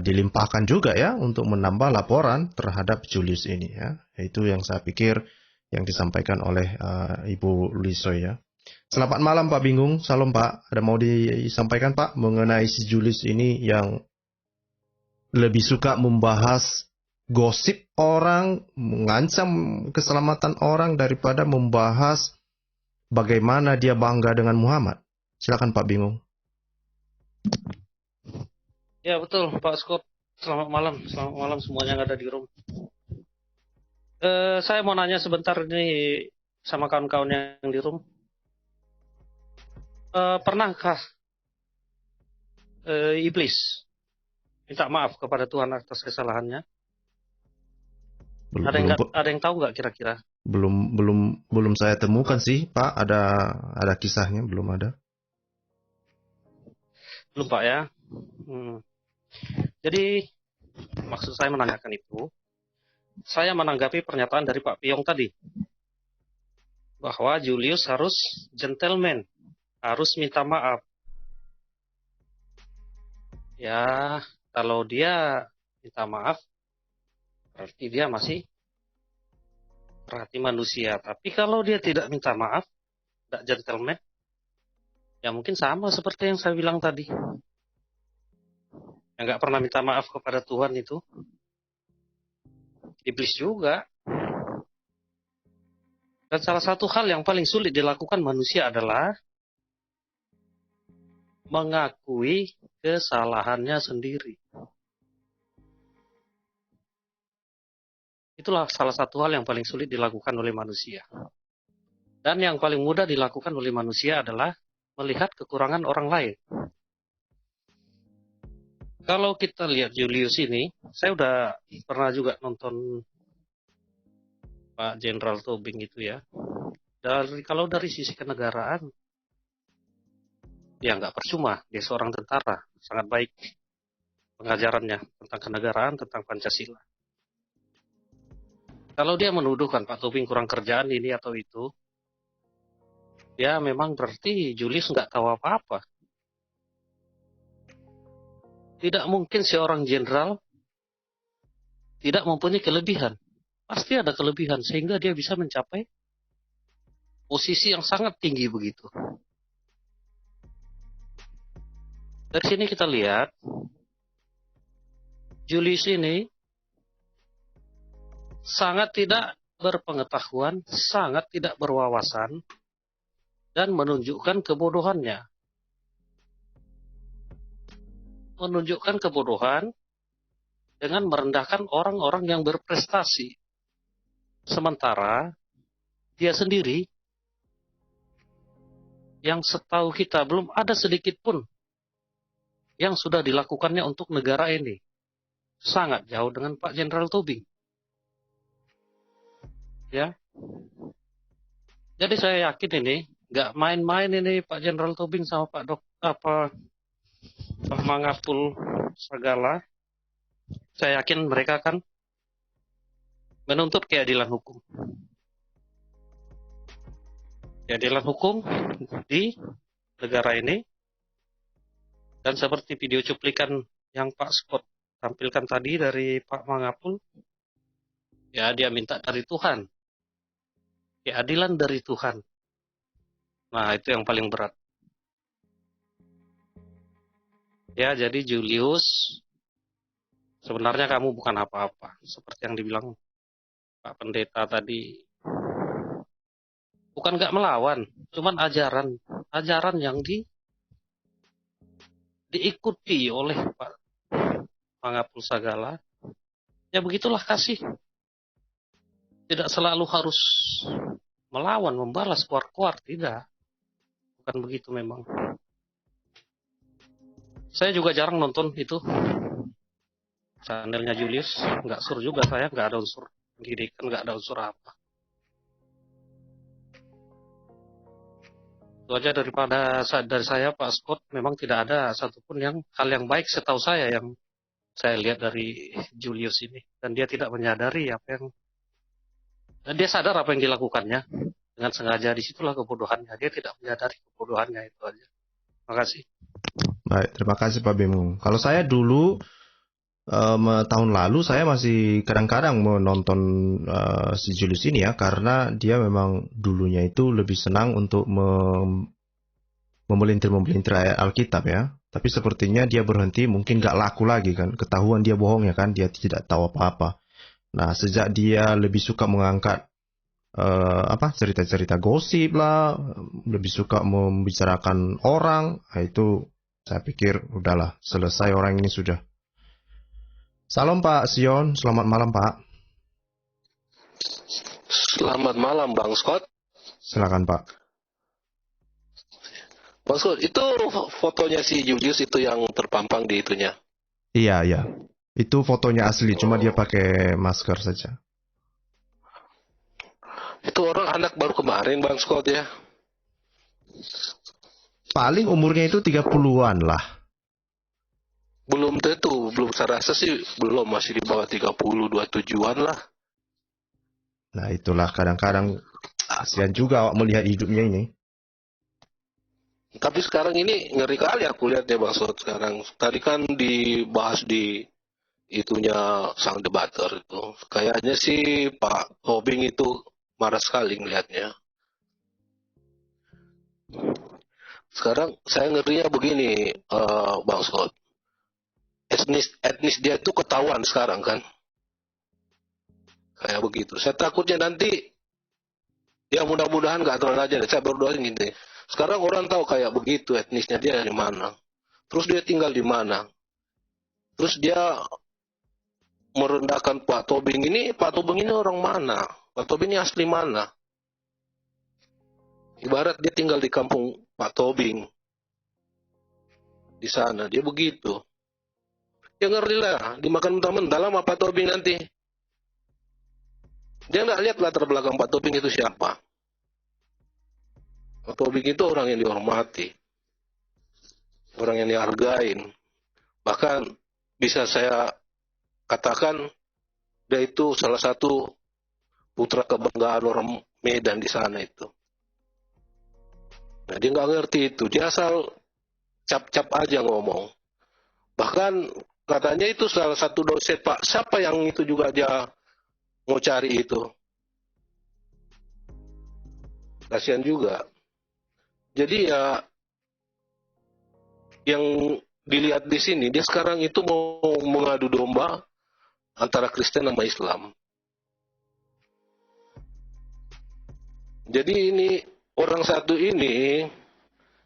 dilimpahkan juga ya untuk menambah laporan terhadap Julius ini ya. Itu yang saya pikir yang disampaikan oleh Ibu Lisoy ya. Selamat malam Pak Bingung, salam Pak. Ada mau disampaikan Pak mengenai si Julius ini yang lebih suka membahas gosip orang, mengancam keselamatan orang daripada membahas bagaimana dia bangga dengan Muhammad. Silakan Pak Bingung. Ya betul Pak Scott. Selamat malam semuanya yang ada di room. Saya mau nanya sebentar nih sama kawan-kawan yang di room. Pernahkah iblis minta maaf kepada Tuhan atas kesalahannya? Ada yang tahu nggak kira-kira? Belum saya temukan sih Pak. Ada kisahnya, belum ada. Belum Pak ya. Jadi maksud saya menanyakan itu, saya menanggapi pernyataan dari Pak Piong tadi, bahwa Julius harus gentleman, harus minta maaf. Ya, kalau dia minta maaf, berarti dia masih berarti manusia. Tapi kalau dia tidak minta maaf, tidak gentleman, ya mungkin sama seperti yang saya bilang tadi. Yang nggak pernah minta maaf kepada Tuhan itu iblis juga. Dan salah satu hal yang paling sulit dilakukan manusia adalah mengakui kesalahannya sendiri. Itulah salah satu hal yang paling sulit dilakukan oleh manusia. Dan yang paling mudah dilakukan oleh manusia adalah melihat kekurangan orang lain. Kalau kita lihat Julius ini, saya udah pernah juga nonton Pak Jenderal Tobing itu ya. Kalau dari sisi kenegaraan, ya nggak percuma, dia seorang tentara, sangat baik pengajarannya tentang kenegaraan, tentang Pancasila. Kalau dia menuduhkan Pak Tobing kurang kerjaan ini atau itu, ya memang berarti Julius nggak tahu apa-apa. Tidak mungkin seorang jenderal tidak mempunyai kelebihan. Pasti ada kelebihan sehingga dia bisa mencapai posisi yang sangat tinggi begitu. Dari sini kita lihat, Julius ini sangat tidak berpengetahuan, sangat tidak berwawasan, dan menunjukkan kebodohannya. Menunjukkan kebodohan dengan merendahkan orang-orang yang berprestasi. Sementara dia sendiri, yang setahu kita belum ada sedikit pun yang sudah dilakukannya untuk negara ini. Sangat jauh dengan Pak Jenderal Tobing. Ya, jadi saya yakin ini nggak main-main ini Pak Jenderal Tobing sama Pak Mangapul Sagala. Saya yakin mereka akan menuntut keadilan hukum. Keadilan hukum di negara ini. Dan seperti video cuplikan yang Pak Scott tampilkan tadi dari Pak Mangapul, ya dia minta dari Tuhan. Keadilan dari Tuhan. Nah, itu yang paling berat. Ya, jadi Julius, sebenarnya kamu bukan apa-apa. Seperti yang dibilang Pak Pendeta tadi. Bukan nggak melawan, cuman ajaran yang diikuti oleh Pak Mangapul Sagala. Ya begitulah kasih. Tidak selalu harus melawan, membalas, kuar-kuar, tidak. Bukan begitu memang. Saya juga jarang nonton itu channelnya Julius, nggak sur juga saya, nggak ada unsur pendidikan, nggak ada unsur apa. Itu aja dari saya Pak Scott, memang tidak ada satupun hal yang baik setahu saya yang saya lihat dari Julius ini, dan dia tidak menyadari dan dia sadar apa yang dilakukannya dengan sengaja. Disitulah kebodohannya, dia tidak menyadari kebodohannya, itu aja. Terima kasih. Baik, terima kasih Pak Bimung. Kalau saya dulu tahun lalu saya masih kadang-kadang menonton si Julius ini ya, karena dia memang dulunya itu lebih senang untuk memelintir ayat Alkitab ya. Tapi sepertinya dia berhenti, mungkin gak laku lagi kan, ketahuan dia bohong ya kan, dia tidak tahu apa-apa. Nah, sejak dia lebih suka mengangkat cerita-cerita gosip lah, lebih suka membicarakan orang, itu saya pikir udahlah, selesai orang ini sudah. Salam Pak Sion, selamat malam Pak. Selamat malam Bang Scott. Silakan Pak. Bang Scott, itu fotonya si Julius itu yang terpampang di itunya? Iya. Itu fotonya asli, cuma dia pakai masker saja. Itu orang anak baru kemarin Bang Scott ya? Paling umurnya itu 30-an lah. Belum tentu, saya rasa sih belum, masih di bawah 30, 27-an lah. Nah itulah kadang-kadang kasihan juga melihat hidupnya ini. Tapi sekarang ini ngeri kali aku lihat ya Bang Scott sekarang. Tadi kan dibahas di itunya sang debater itu. Kayaknya sih Pak Tobing itu marah sekali melihatnya. Sekarang saya ngerinya begini, Bang Scott. Etnis dia itu ketahuan sekarang kan. Kayak begitu. Saya takutnya nanti, ya mudah-mudahan nggak terlalu aja. Saya berdoa gini. Sekarang orang tahu kayak begitu etnisnya dia dari mana. Terus dia tinggal di mana. Terus dia merendahkan Pak Tobing ini. Pak Tobing ini orang mana? Pak Tobing ini asli mana? Ibarat dia tinggal di kampung Pak Tobing. Di sana, dia begitu. Ya ngeri lah, dimakan mentah-mentah lama Pak Tobing nanti. Dia nggak lihat latar belakang Pak Tobing itu siapa. Pak Tobing itu orang yang dihormati. Orang yang dihargain. Bahkan bisa saya katakan, dia itu salah satu putra kebanggaan orang Medan di sana itu. Nah, dia nggak ngerti itu, dia asal cap-cap aja ngomong. Bahkan katanya itu salah satu dosen, Pak, siapa yang itu juga dia mau cari itu. Kasihan juga. Jadi ya, yang dilihat di sini, dia sekarang itu mau mengadu domba antara Kristen sama Islam. Jadi ini orang satu ini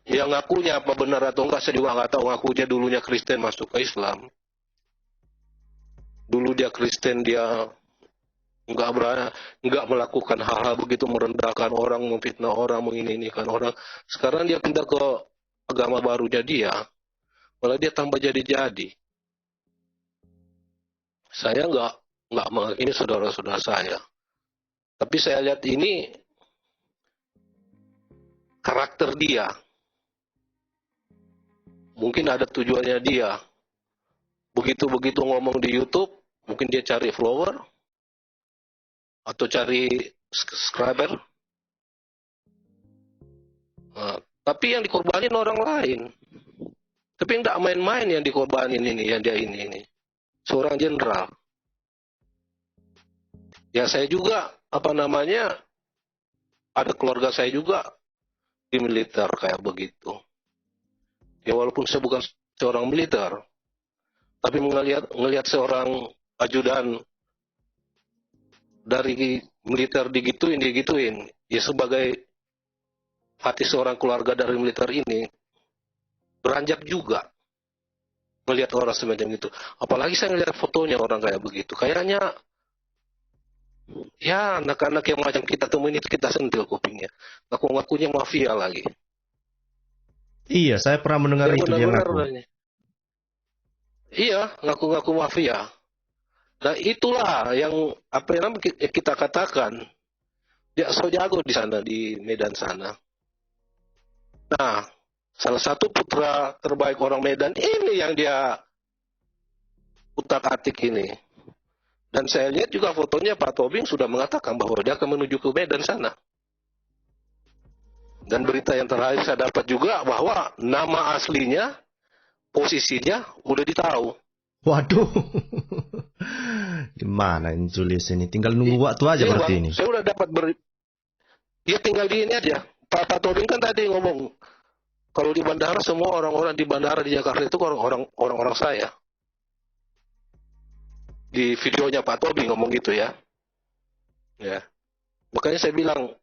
yang ngakunya apa benar atau enggak, saya juga nggak tahu. Ngakunya dulunya Kristen masuk ke Islam. Dulu dia Kristen, dia nggak melakukan hal-hal begitu, merendahkan orang, memfitnah orang, mengini-inikan orang. Sekarang dia pindah ke agama barunya dia, malah dia tambah jadi-jadi. Saya nggak menghakimi saudara-saudara saya, tapi saya lihat ini karakter dia. Mungkin ada tujuannya dia. Begitu-begitu ngomong di YouTube, mungkin dia cari follower atau cari subscriber. Nah, tapi yang dikorbanin orang lain. Tapi nggak main-main yang dikorbanin ini, yang dia ini. Seorang jenderal. Ya saya juga, ada keluarga saya juga di militer kayak begitu. Ya walaupun saya bukan seorang militer, tapi ngelihat seorang ajudan dari militer digituin, ya sebagai hati seorang keluarga dari militer ini beranjak juga melihat orang semacam itu. Apalagi saya ngelihat fotonya orang kayak begitu, kayaknya ya anak-anak yang macam kita temuin itu kita sentil kupingnya. Ngaku-ngakunya mafia lagi. Iya, saya pernah mendengar itu dia ngaku. Iya, ngaku-ngaku mafia. Nah itulah yang kita katakan, dia so jago di sana, di Medan sana. Nah, salah satu putra terbaik orang Medan ini yang dia utak-atik ini. Dan saya lihat juga fotonya Pak Tobing sudah mengatakan bahwa dia akan menuju ke Medan sana. Dan berita yang terakhir saya dapat juga bahwa nama aslinya, posisinya udah ditahu. Waduh. Gimana ini Julius ini? Tinggal nunggu waktu aja berarti ini. Saya udah dapat dia tinggal di ini aja. Pak Tobing kan tadi ngomong, kalau di bandara semua orang-orang di bandara di Jakarta itu orang-orang saya. Di videonya Pak Tobing ngomong gitu ya. Ya. Makanya saya bilang,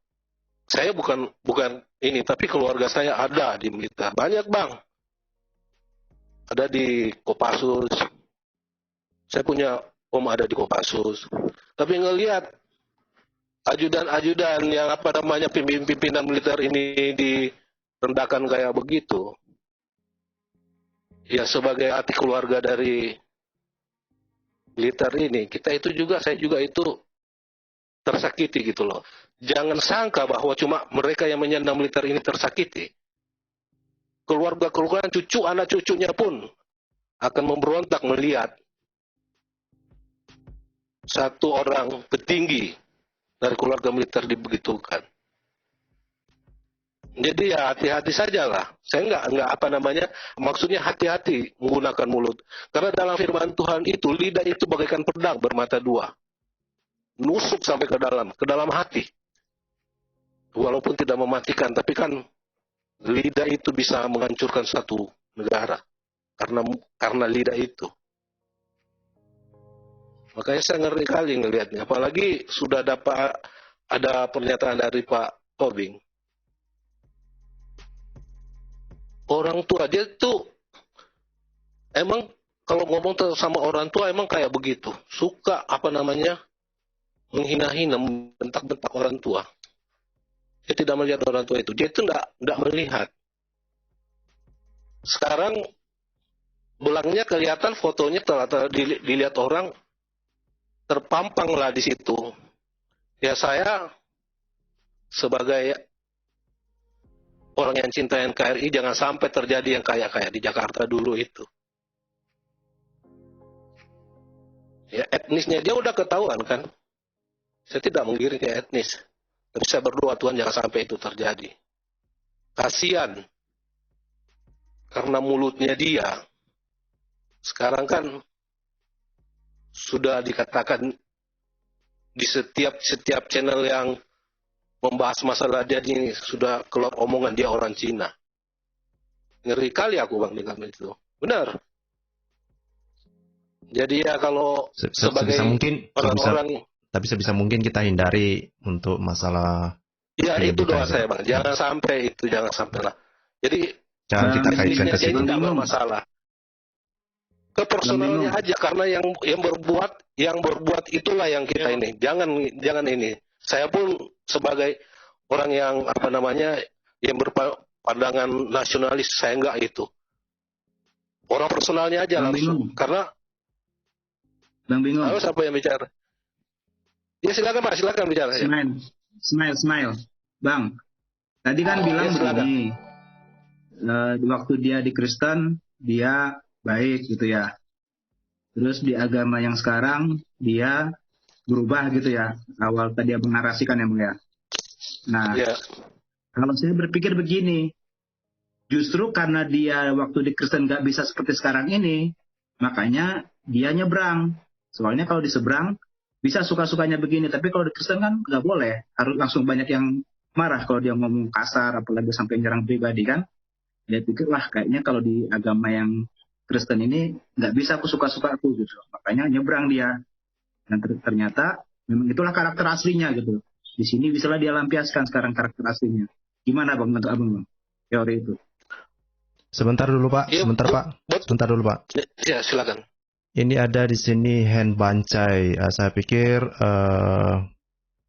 saya bukan ini, tapi keluarga saya ada di militer. Banyak, Bang. Ada di Kopassus. Saya punya om ada di Kopassus. Tapi ngelihat ajudan-ajudan yang pimpinan militer ini direndahkan kayak begitu. Ya sebagai hati keluarga dari militer ini, saya juga itu tersakiti gitu loh. Jangan sangka bahwa cuma mereka yang menyandang militer ini tersakiti. Keluarga-keluarga anak cucunya pun akan memberontak melihat satu orang petinggi dari keluarga militer dibegitukan. Jadi ya hati-hati sajalah. Saya maksudnya hati-hati menggunakan mulut. Karena dalam firman Tuhan itu, lidah itu bagaikan pedang bermata dua. Nusuk sampai ke dalam hati. Walaupun tidak mematikan, tapi kan lidah itu bisa menghancurkan satu negara. Karena lidah itu. Makanya saya ngeri kali ngelihatnya. Apalagi sudah ada pernyataan dari Pak Tobing. Orang tua dia tuh emang kalau ngomong sama orang tua emang kayak begitu. Suka menghina-hina, bentak-bentak orang tua. Dia tidak melihat orang tua itu. Dia itu enggak melihat. Sekarang belangnya kelihatan, fotonya telah dilihat orang, terpampang lah di situ. Ya saya sebagai orang yang cinta NKRI, jangan sampai terjadi yang kayak di Jakarta dulu itu. Ya etnisnya dia udah ketahuan kan. Saya tidak menggiring ke etnis. Tapi saya berdoa Tuhan jangan sampai itu terjadi. Kasihan. Karena mulutnya dia. Sekarang kan sudah dikatakan di setiap channel yang membahas masalah dia ini sudah keluar omongan dia orang Cina. Ngeri kali aku Bang dengan itu. Benar. Jadi ya kalau sebagai orang-orang, tapi sebisa mungkin kita hindari untuk masalah. Ya itu doa saya Bang. Jangan sampai lah. Jadi jangan kita kaitkan ke situ. Tidak bermasalah. Ke personalnya aja karena yang berbuat itulah yang kita ini. Jangan ini. Saya pun sebagai orang yang yang berpandangan nasionalis, saya enggak itu. Orang personalnya aja langsung. Karena Bang Bingung. Lalu siapa yang bicara? Ya silakan Pak, silakan bicara. Smile. Bang, tadi kan bilang begini, waktu dia di Kristen, dia baik gitu ya. Terus di agama yang sekarang, dia berubah gitu ya. Awal tadi yang menarasikan ya Bang ya. Nah, kalau saya berpikir begini, justru karena dia waktu di Kristen nggak bisa seperti sekarang ini, makanya dia nyebrang. Soalnya kalau di seberang bisa suka-sukanya begini, tapi kalau di Kristen kan nggak boleh, harus langsung banyak yang marah kalau dia ngomong kasar, apalagi sampai nyerang pribadi kan. Dia pikir wah kayaknya kalau di agama yang Kristen ini nggak bisa aku suka-suka aku gitu, makanya nyebrang dia. Dan ternyata memang itulah karakter aslinya gitu. Di sini bisalah dia lampiaskan sekarang karakter aslinya. Gimana Bang menurut Abang Bang? Teori itu. Sebentar dulu Pak, sebentar dulu Pak. Ya silakan. Ini ada di sini Hen Bancai. Saya pikir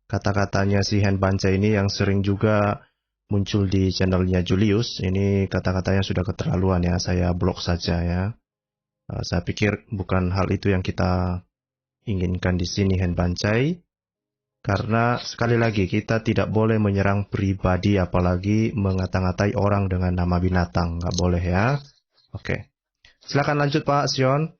kata-katanya si Hen Bancai ini yang sering juga muncul di channelnya Julius. Ini kata-katanya sudah keterlaluan ya. Saya blok saja ya. Saya pikir bukan hal itu yang kita inginkan di sini Hen Bancai. Karena sekali lagi kita tidak boleh menyerang pribadi apalagi mengata-ngatai orang dengan nama binatang. Nggak boleh ya. Oke. Silakan lanjut Pak Sion.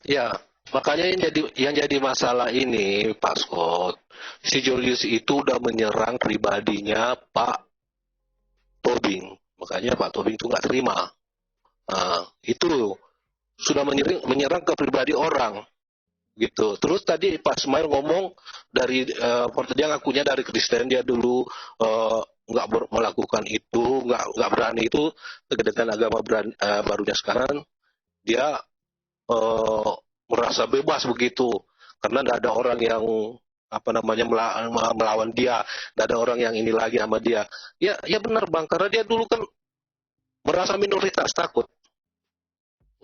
Ya, makanya yang jadi masalah ini, Pak Scott, si Julius itu udah menyerang pribadinya Pak Tobing. Makanya Pak Tobing itu nggak terima. Itu sudah menyerang ke pribadi orang, gitu. Terus tadi Pak Smile ngomong dari dia ngakunya dari Kristen, dia dulu nggak melakukan itu, nggak berani itu, dengan agama barunya sekarang dia merasa bebas begitu karena tidak ada orang yang melawan dia, tidak ada orang yang ini lagi sama dia. Ya benar Bang, karena dia dulu kan merasa minoritas takut.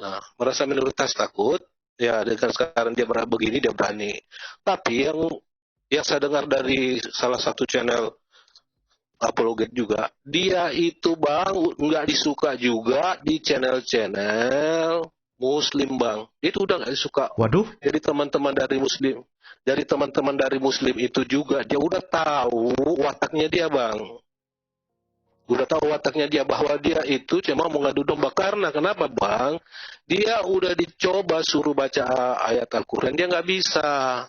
Nah, merasa minoritas takut, ya dengan sekarang dia begini dia berani. Tapi yang saya dengar dari salah satu channel apologet juga, dia itu Bang nggak disuka juga di channel-channel Muslim Bang, itu udah nggak disuka. Waduh. Jadi teman-teman dari Muslim itu juga dia udah tahu wataknya dia Bang. Udah tahu wataknya dia bahwa dia itu cuma mau ngadu domba. Karena kenapa Bang? Dia udah dicoba suruh baca ayat Al-Quran, dia nggak bisa.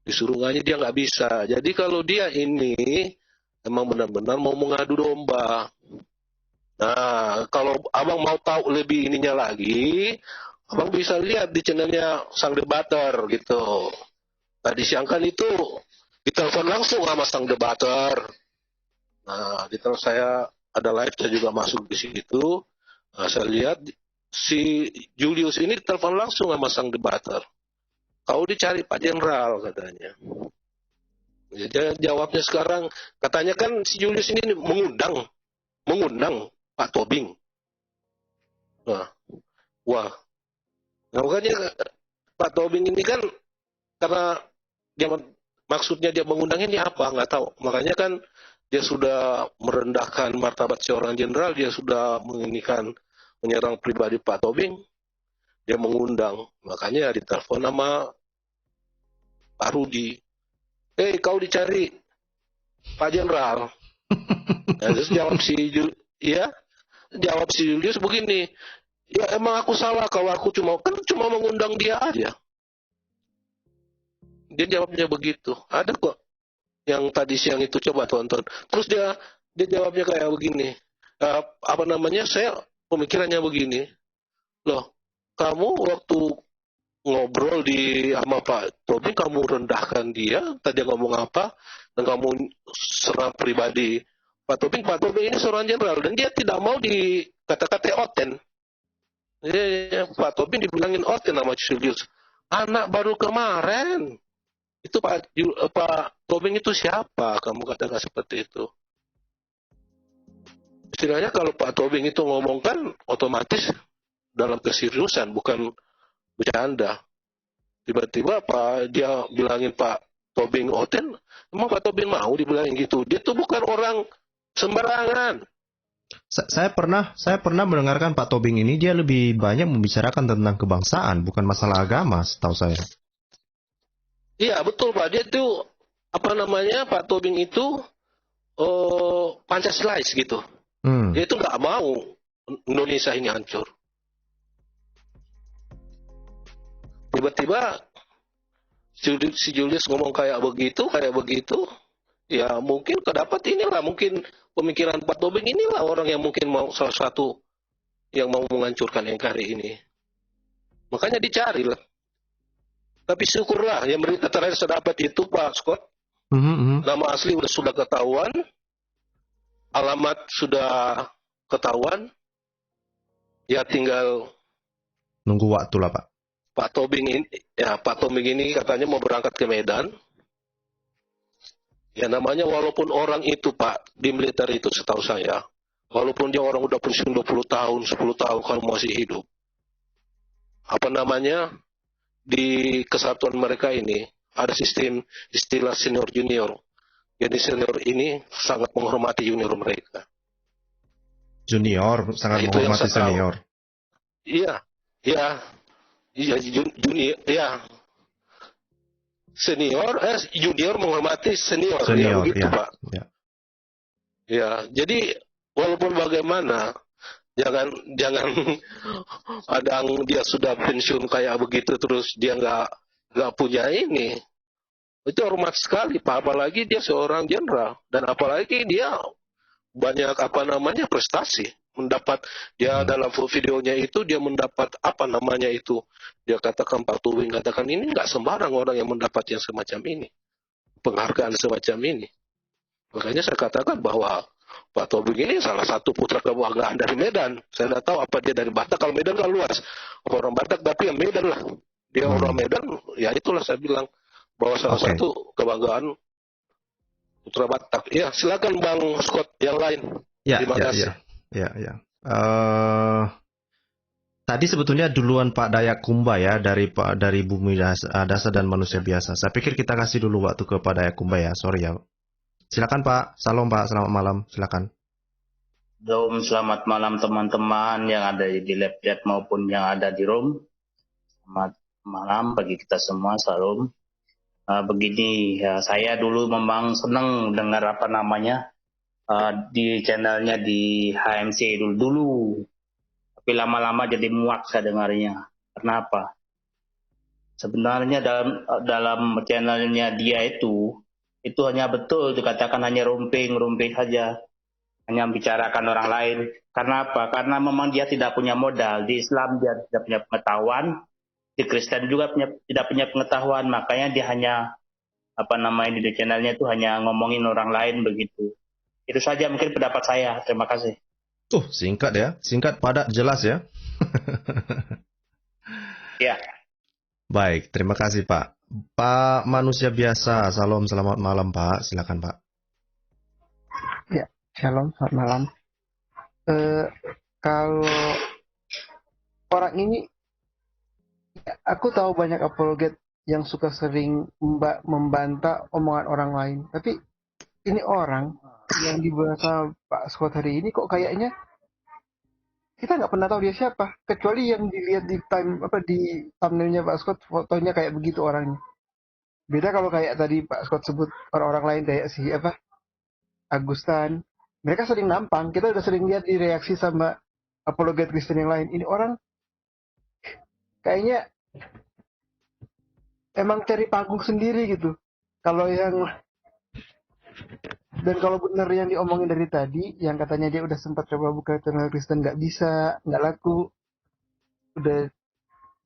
Disuruh ngaji dia nggak bisa. Jadi kalau dia ini emang benar-benar mau mengadu domba. Nah, kalau Abang mau tahu lebih ininya lagi, Abang bisa lihat di channelnya Sang Debater gitu. Tadi siang kan itu ditelepon langsung sama Sang Debater. Nah, saya ada live, saya juga masuk di situ. Nah, saya lihat si Julius ini ditelepon langsung sama Sang Debater. Kau dicari Pak Jenderal katanya. Ya, jawabnya sekarang, katanya kan si Julius ini mengundang Pak Tobing. Nah, makanya Pak Tobing ini kan karena maksudnya dia mengundang ini apa nggak tahu. Makanya kan dia sudah merendahkan martabat seorang jenderal, dia sudah menyerang pribadi Pak Tobing, dia mengundang. Makanya ditelepon sama Pak Rudi. Kau dicari Pak Jenderal. Nah, terus jawab si Julius begini, ya emang aku salah kalau aku cuma mengundang dia aja. Dia jawabnya begitu. Ada kok yang tadi siang itu, coba tonton. Terus dia jawabnya kayak begini. Apa namanya? Saya pemikirannya begini. Loh, kamu waktu ngobrol sama Pak Tobing, kamu rendahkan dia, tadi ngomong apa, dan kamu serang pribadi Pak Tobing ini seorang jenderal, dan dia tidak mau dikata-kata oten. Pak Tobing dibilangin oten sama Julius. Anak baru kemarin. Itu Pak Tobing itu siapa? Kamu katakan seperti itu. Istilahnya kalau Pak Tobing itu ngomongkan, otomatis dalam keseriusan, bukan bercanda. Tiba-tiba dia bilangin Pak Tobing oten, emang Pak Tobing mau dibilangin gitu? Dia tuh bukan orang sembarangan. Saya pernah mendengarkan Pak Tobing ini, dia lebih banyak membicarakan tentang kebangsaan, bukan masalah agama, setahu saya. Iya, betul Pak. Dia tuh, Pak Tobing itu Pancasilais gitu. Dia itu nggak mau Indonesia ini hancur. Tiba-tiba si Julius ngomong kayak begitu, ya mungkin kedapat inilah, mungkin pemikiran Pak Tobing inilah orang yang mungkin mau salah satu yang mau menghancurkan NKRI ini. Makanya dicari lah. Tapi syukurlah yang berita terakhir saya dapat itu Pak Scott. Nama asli sudah ketahuan, alamat sudah ketahuan, ya tinggal nunggu waktu lah Pak. Pak Tobing ini katanya mau berangkat ke Medan. Ya namanya walaupun orang itu Pak di militer itu setahu saya, walaupun dia orang udah pensiun 20 tahun, 10 tahun kalau masih hidup. Di kesatuan mereka ini ada sistem istilah senior junior. Jadi senior ini sangat menghormati junior mereka. Junior sangat menghormati senior. Iya, junior, ya. Junior menghormati senior ya, begitu Pak. Ya, jadi walaupun bagaimana, jangan ada dia sudah pensiun kayak begitu terus dia nggak punya ini. Itu hormat sekali Pak, apalagi dia seorang jenderal dan apalagi dia banyak prestasi. Dalam videonya itu dia mendapat dia katakan Pak Tobing katakan ini nggak sembarang orang yang mendapat yang semacam ini, penghargaan semacam ini. Makanya saya katakan bahwa Pak Tobing ini salah satu putra kebanggaan dari Medan. Saya tidak tahu apa dia dari Batak, kalau Medan kan luas, apa orang Batak, tapi ya Medan lah, dia orang Medan. Ya itulah saya bilang bahwa salah satu kebanggaan putra Batak. Ya silakan Bang Scott yang lain. Terima kasih. Ya. Tadi sebetulnya duluan Pak Dayak Kumba ya dari Bumi Dasar dan Manusia Biasa. Saya pikir kita kasih dulu waktu ke Pak Dayak Kumba ya. Sorry ya. Silakan Pak. Salam Pak. Selamat malam. Silakan. Selamat malam teman-teman yang ada di lab chat maupun yang ada di room. Selamat malam bagi kita semua. Salam. Begini ya, saya dulu memang senang dengar di channelnya di HMC dulu. Tapi lama-lama jadi muak saya dengarnya. Kenapa? Sebenarnya dalam channelnya dia itu hanya betul dikatakan hanya rumping saja. Hanya membicarakan orang lain. Karena apa? Karena memang dia tidak punya modal. Di Islam dia tidak punya pengetahuan. Di Kristen juga tidak punya pengetahuan. Makanya dia hanya di channelnya itu hanya ngomongin orang lain begitu. Itu saja mungkin pendapat saya. Terima kasih. Singkat ya. Singkat, padat, jelas ya. Ya. Baik, terima kasih Pak. Pak Manusia Biasa, salam, selamat malam Pak. Silakan Pak. Ya, shalom, selamat malam. Kalau orang ini, aku tahu banyak apologet yang suka sering membantah omongan orang lain. Tapi ini orang yang dibahas sama Pak Scott hari ini kok kayaknya kita nggak pernah tahu dia siapa, kecuali yang dilihat di thumbnailnya Pak Scott, fotonya kayak begitu orangnya. Beda kalau kayak tadi Pak Scott sebut orang-orang lain kayak si Agustan, mereka sering nampang, kita udah sering lihat di reaksi sama apologet Kristen yang lain. Ini orang kayaknya emang cari panggung sendiri gitu. Kalau yang dan kalau benar yang diomongin dari tadi, yang katanya dia udah sempat coba buka channel Kristen nggak bisa, nggak laku, udah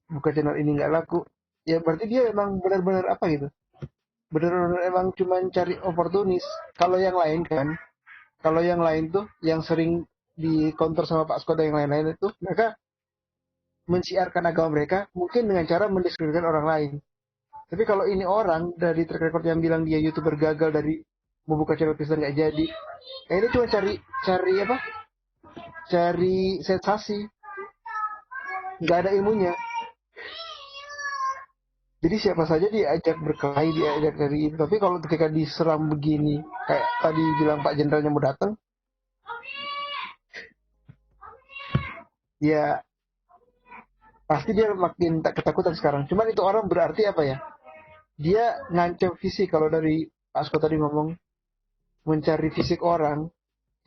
buka channel ini nggak laku, ya berarti dia emang benar-benar apa gitu, benar-benar emang cuman cari oportunis. Kalau yang lain kan, kalau yang lain tuh yang sering di counter sama Pak Skoda yang lain-lain itu, mereka mensiarkan agama mereka mungkin dengan cara mendiskreditkan orang lain. Tapi kalau ini orang dari track record yang bilang dia YouTuber gagal dari membuka channel Kristen nggak jadi, ini cuma cari apa? Cari sensasi, nggak ada ilmunya. Jadi siapa saja diajak berkelahi, diajak dari itu. Tapi kalau ketika diserang begini, kayak tadi bilang Pak Jenderalnya mau datang, ya pasti dia makin tak ketakutan sekarang. Cuman itu orang berarti apa ya? Dia ngancam fisik. Kalau dari Pak Asko tadi ngomong mencari fisik orang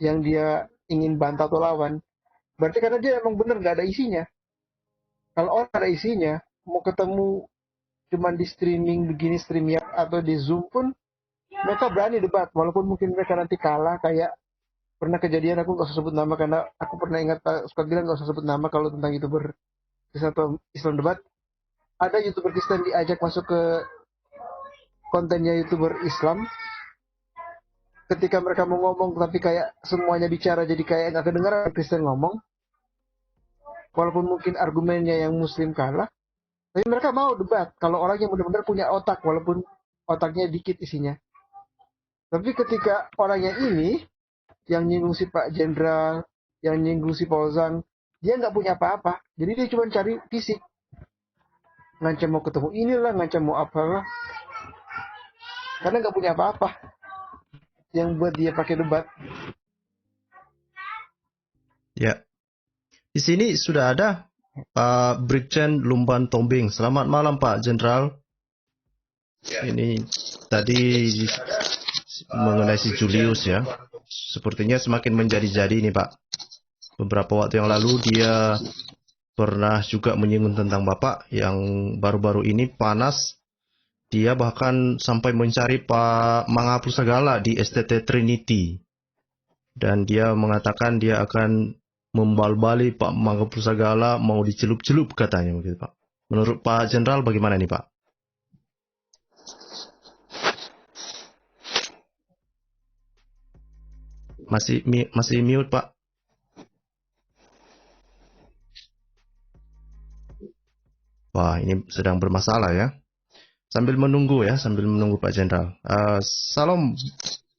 yang dia ingin bantah atau lawan, berarti karena dia emang bener nggak ada isinya. Kalau orang ada isinya, mau ketemu cuman di streaming begini, StreamYard atau di Zoom pun mereka berani debat, walaupun mungkin mereka nanti kalah. Kayak pernah kejadian, aku nggak usah sebut nama karena aku pernah ingat Pak Scott bilang nggak usah sebut nama kalau tentang YouTuber Kristen atau Islam debat. Ada YouTuber Kristen diajak masuk ke kontennya YouTuber Islam. Ketika mereka mau ngomong tapi kayak semuanya bicara jadi kayak nggak kedengaran Kristen ngomong, walaupun mungkin argumennya yang Muslim kalah, tapi mereka mau debat kalau orang yang benar-benar punya otak, walaupun otaknya dikit isinya. Tapi ketika orangnya ini yang nyinggung si Pak Jenderal, yang nyinggung si Pauzan, dia nggak punya apa-apa, jadi dia cuma cari fisik, ngancam mau ketemu inilah, ngancam mau apalah, karena nggak punya apa-apa yang buat dia pakai debat. Ya, di sini sudah ada Pak Brigjen Lumban Tombing. Selamat malam Pak Jenderal. Ya. Ini tadi mengenai si Julius ya. Sepertinya semakin menjadi-jadi nih Pak. Beberapa waktu yang lalu dia pernah juga menyinggung tentang Bapak yang baru-baru ini panas. Dia bahkan sampai mencari Pak Mangga Pusagala di STT Trinity. Dan dia mengatakan dia akan membalbali Pak Mangga Pusagala, mau dicelup-celup katanya begitu Pak. Menurut Pak Jenderal bagaimana nih Pak? Masih mute Pak. Wah, ini sedang bermasalah ya. Sambil menunggu Pak Jenderal. Salam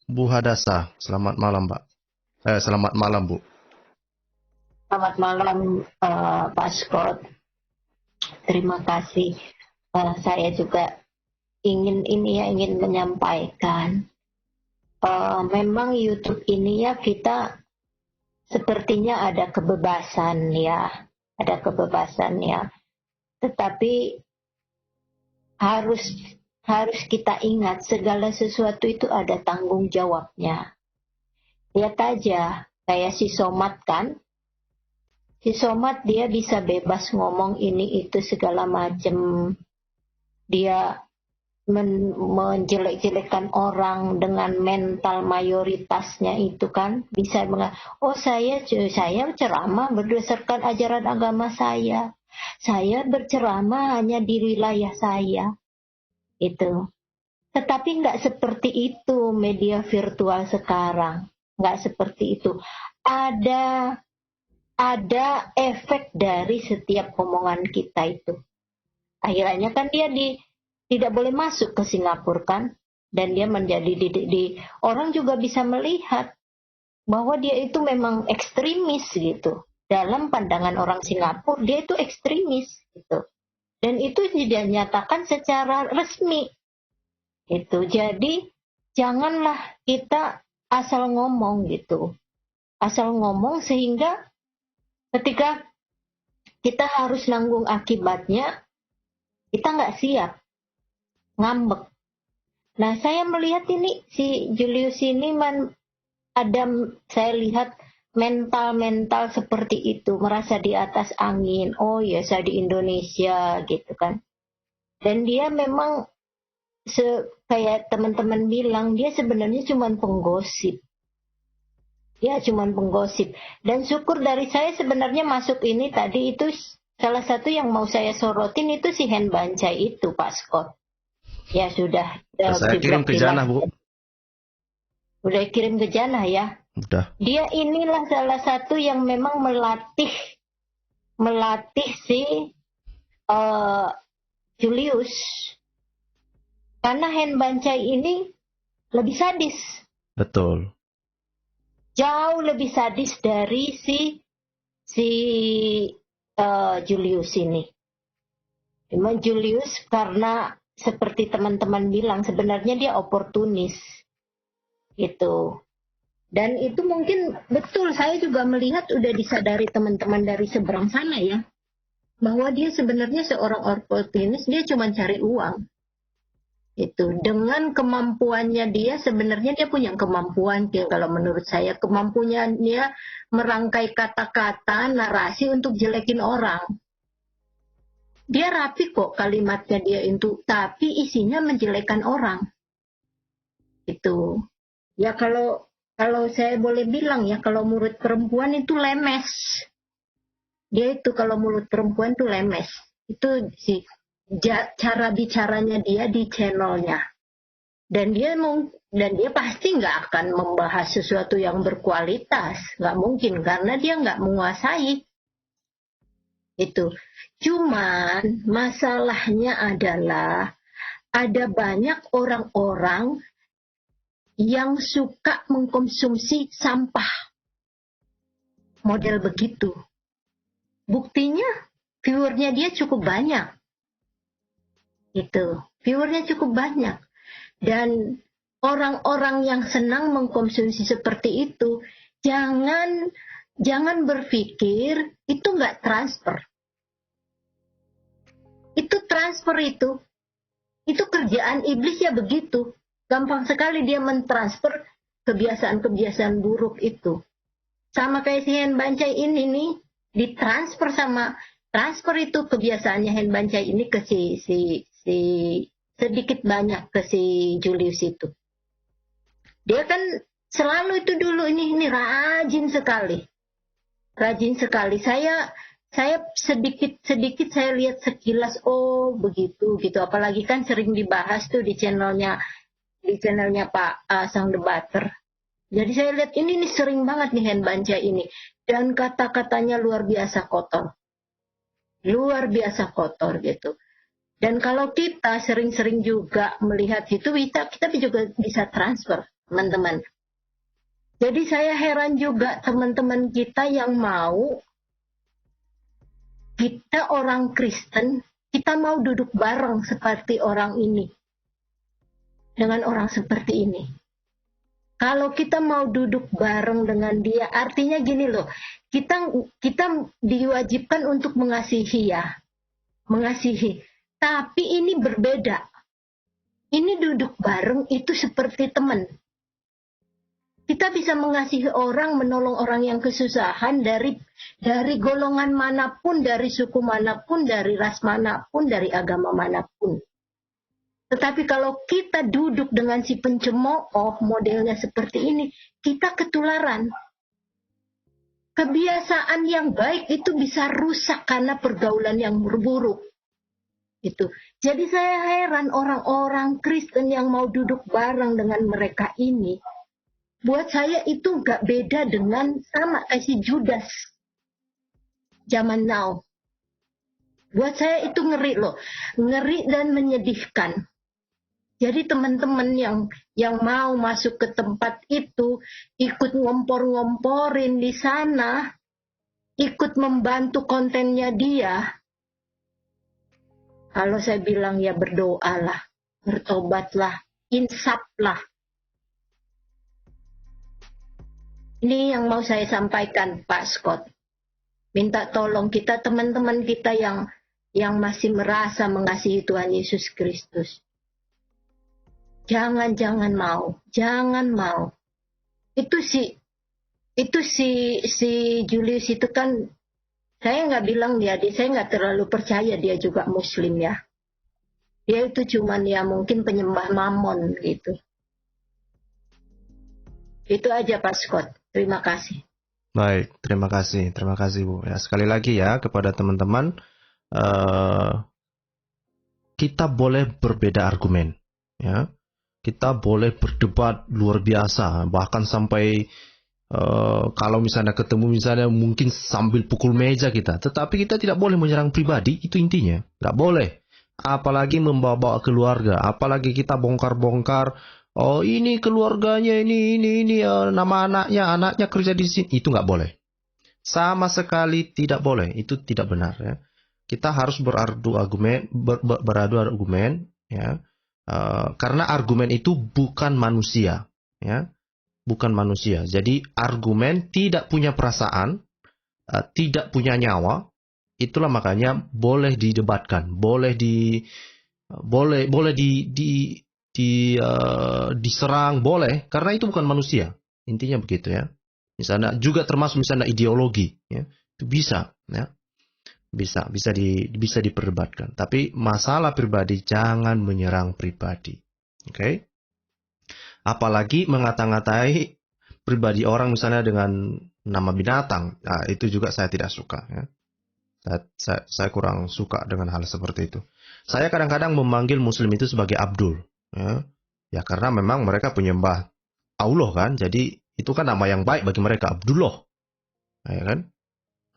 Bu Hadasa, selamat malam Pak. Selamat malam Bu. Selamat malam Pak Scott. Terima kasih. Saya juga ingin menyampaikan. Memang YouTube ini ya kita sepertinya ada kebebasan ya. Tetapi harus kita ingat segala sesuatu itu ada tanggung jawabnya. Lihat aja kayak si Somad kan. Si Somad dia bisa bebas ngomong ini itu segala macam. Dia menjelek-jelekkan orang dengan mental mayoritasnya itu kan. Bisa saya ceramah berdasarkan ajaran agama saya. Saya berceramah hanya di wilayah saya. Itu. Tetapi nggak seperti itu media virtual sekarang. Nggak seperti itu. Ada efek dari setiap omongan kita itu. Akhirnya kan dia tidak boleh masuk ke Singapura kan. Dan dia menjadi orang juga bisa melihat bahwa dia itu memang ekstremis gitu. Dalam pandangan orang Singapura dia itu ekstremis gitu. Dan itu dinyatakan secara resmi. Itu. Jadi janganlah kita asal ngomong gitu. Asal ngomong sehingga ketika kita harus nanggung akibatnya, kita nggak siap. Ngambek. Nah, saya melihat ini si Julius ini saya lihat mental seperti itu, merasa di atas angin. Oh ya, saya di Indonesia gitu kan. Dan dia memang kayak teman-teman bilang, dia sebenarnya cuma penggosip. Ya, cuma penggosip. Dan syukur dari saya sebenarnya masuk ini tadi itu salah satu yang mau saya sorotin itu si Hen Bancai itu, Pak Scott. Ya sudah. Saya kirim ke Jannah, Bu. Udah kirim ke Jannah ya? Udah. Dia inilah salah satu yang memang melatih si Julius. Karena Hen Bancai ini lebih sadis. Betul. Jauh lebih sadis dari si Julius ini. Memang Julius karena seperti teman-teman bilang sebenarnya dia oportunis. Gitu. Dan itu mungkin betul, saya juga melihat udah disadari teman-teman dari seberang sana ya. Bahwa dia sebenarnya seorang oportunis, dia cuma cari uang. Itu dengan kemampuannya dia, sebenarnya dia punya kemampuan, kalau menurut saya. Kemampuannya dia merangkai kata-kata, narasi untuk jelekin orang. Dia rapi kok kalimatnya dia itu, tapi isinya menjelekkan orang. Itu. Ya kalau saya boleh bilang ya, kalau mulut perempuan itu lemes. Dia itu kalau mulut perempuan itu lemes. Itu sih cara bicaranya dia di channelnya. Dan dia pasti nggak akan membahas sesuatu yang berkualitas. Nggak mungkin, karena dia nggak menguasai. Itu. Cuman masalahnya adalah ada banyak orang-orang yang suka mengkonsumsi sampah. Model begitu. Buktinya, viewernya dia cukup banyak. Itu. Viewernya cukup banyak. Dan orang-orang yang senang mengkonsumsi seperti itu, jangan berpikir itu nggak transfer. Itu transfer itu. Itu kerjaan iblis ya begitu. Gampang sekali dia mentransfer kebiasaan-kebiasaan buruk itu. Sama kayak si Hen Bancai ini nih, transfer itu kebiasaannya Hen Bancai ini ke si sedikit banyak ke si Julius itu. Dia kan selalu itu dulu ini rajin sekali. Rajin sekali. Saya sedikit saya lihat sekilas, oh begitu gitu. Apalagi kan sering dibahas tuh di channelnya Pak Sang Debater. Jadi saya lihat ini sering banget nih Hen Bancai ini. Dan kata-katanya luar biasa kotor. Luar biasa kotor gitu. Dan kalau kita sering-sering juga melihat itu, kita juga bisa transfer, teman-teman. Jadi saya heran juga teman-teman kita yang mau, kita orang Kristen, kita mau duduk bareng seperti orang ini. Dengan orang seperti ini. Kalau kita mau duduk bareng dengan dia, artinya gini loh, kita diwajibkan untuk mengasihi ya. Mengasihi. Tapi ini berbeda. Ini duduk bareng itu seperti teman. Kita bisa mengasihi orang, menolong orang yang kesusahan dari golongan manapun, dari suku manapun, dari ras manapun, dari agama manapun. Tetapi kalau kita duduk dengan si pencemooh modelnya seperti ini, kita ketularan. Kebiasaan yang baik itu bisa rusak karena pergaulan yang buruk. Itu. Jadi saya heran orang-orang Kristen yang mau duduk bareng dengan mereka ini. Buat saya itu nggak beda dengan sama kayak si Judas zaman now. Buat saya itu ngeri loh. Ngeri dan menyedihkan. Jadi teman-teman yang mau masuk ke tempat itu, ikut ngompor-ngomporin di sana, ikut membantu kontennya dia. Kalau saya bilang ya berdoalah, bertobatlah, insaflah. Ini yang mau saya sampaikan Pak Scott. Minta tolong kita teman-teman kita yang masih merasa mengasihi Tuhan Yesus Kristus. Jangan mau. Itu si Julius itu kan, saya nggak bilang saya nggak terlalu percaya dia juga Muslim ya. Dia itu cuman ya mungkin penyembah mamon gitu. Itu aja Pak Scott. Terima kasih. Baik, terima kasih Bu. Ya, sekali lagi ya kepada teman-teman, kita boleh berbeda argumen, ya. Kita boleh berdebat luar biasa, bahkan sampai kalau misalnya ketemu misalnya mungkin sambil pukul meja kita, tetapi kita tidak boleh menyerang pribadi, itu intinya, nggak boleh. Apalagi membawa keluarga, apalagi kita bongkar-bongkar, oh ini keluarganya, ini nama anaknya kerja di sini, itu nggak boleh. Sama sekali tidak boleh, itu tidak benar ya. Kita harus beradu argumen, ya, karena argumen itu bukan manusia, ya, bukan manusia. Jadi argumen tidak punya perasaan, tidak punya nyawa. Itulah makanya boleh didebatkan, boleh diserang, boleh, karena itu bukan manusia. Intinya begitu ya. Misalnya juga termasuk misalnya ideologi, ya, itu bisa, ya, bisa diperdebatkan. Tapi masalah pribadi jangan menyerang pribadi, oke? Apalagi mengata-ngatai pribadi orang misalnya dengan nama binatang, nah, itu juga saya tidak suka, ya. Saya kurang suka dengan hal seperti itu. Saya kadang-kadang memanggil Muslim itu sebagai Abdul, ya karena memang mereka penyembah Allah kan, jadi itu kan nama yang baik bagi mereka, Abdullah, ya kan?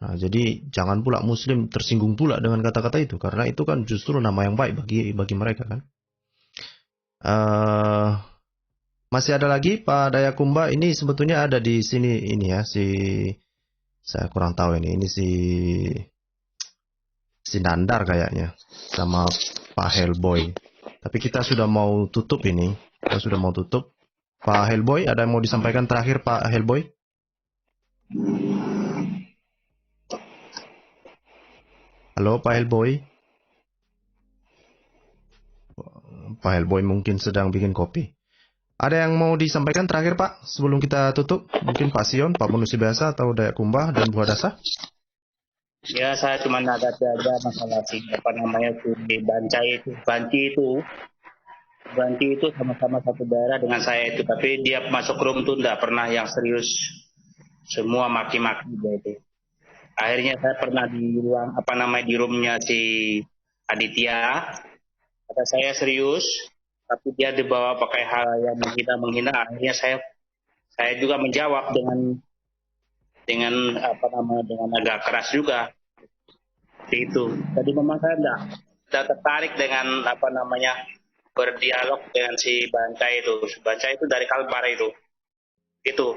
Nah, jadi jangan pula Muslim tersinggung pula dengan kata-kata itu, karena itu kan justru nama yang baik bagi mereka kan. Masih ada lagi Pak Dayakumba, ini sebetulnya ada di sini ini ya, saya kurang tahu ini si Nandar kayaknya sama Pak Hellboy. Tapi kita sudah mau tutup ini. Pak Hellboy, ada yang mau disampaikan terakhir Pak Hellboy? Halo Pak Hellboy. Pak Hellboy mungkin sedang bikin kopi. Ada yang mau disampaikan terakhir Pak sebelum kita tutup? Mungkin Pak Sion, Pak Manusia Biasa atau Dayakumba dan Bu Hadasa? Ya, saya cuma ada masalah sih, Banci itu sama-sama satu daerah dengan saya itu, tapi dia masuk room tuh enggak pernah yang serius, semua maki-maki dia itu. Akhirnya saya pernah di ruang di roomnya si Aditya, kata saya serius, tapi dia dibawa pakai hal yang menghina. Akhirnya saya juga menjawab dengan agak keras juga itu. Jadi memang saya tidak tertarik dengan berdialog dengan si Bancai itu. Bancai itu dari Kalbar itu.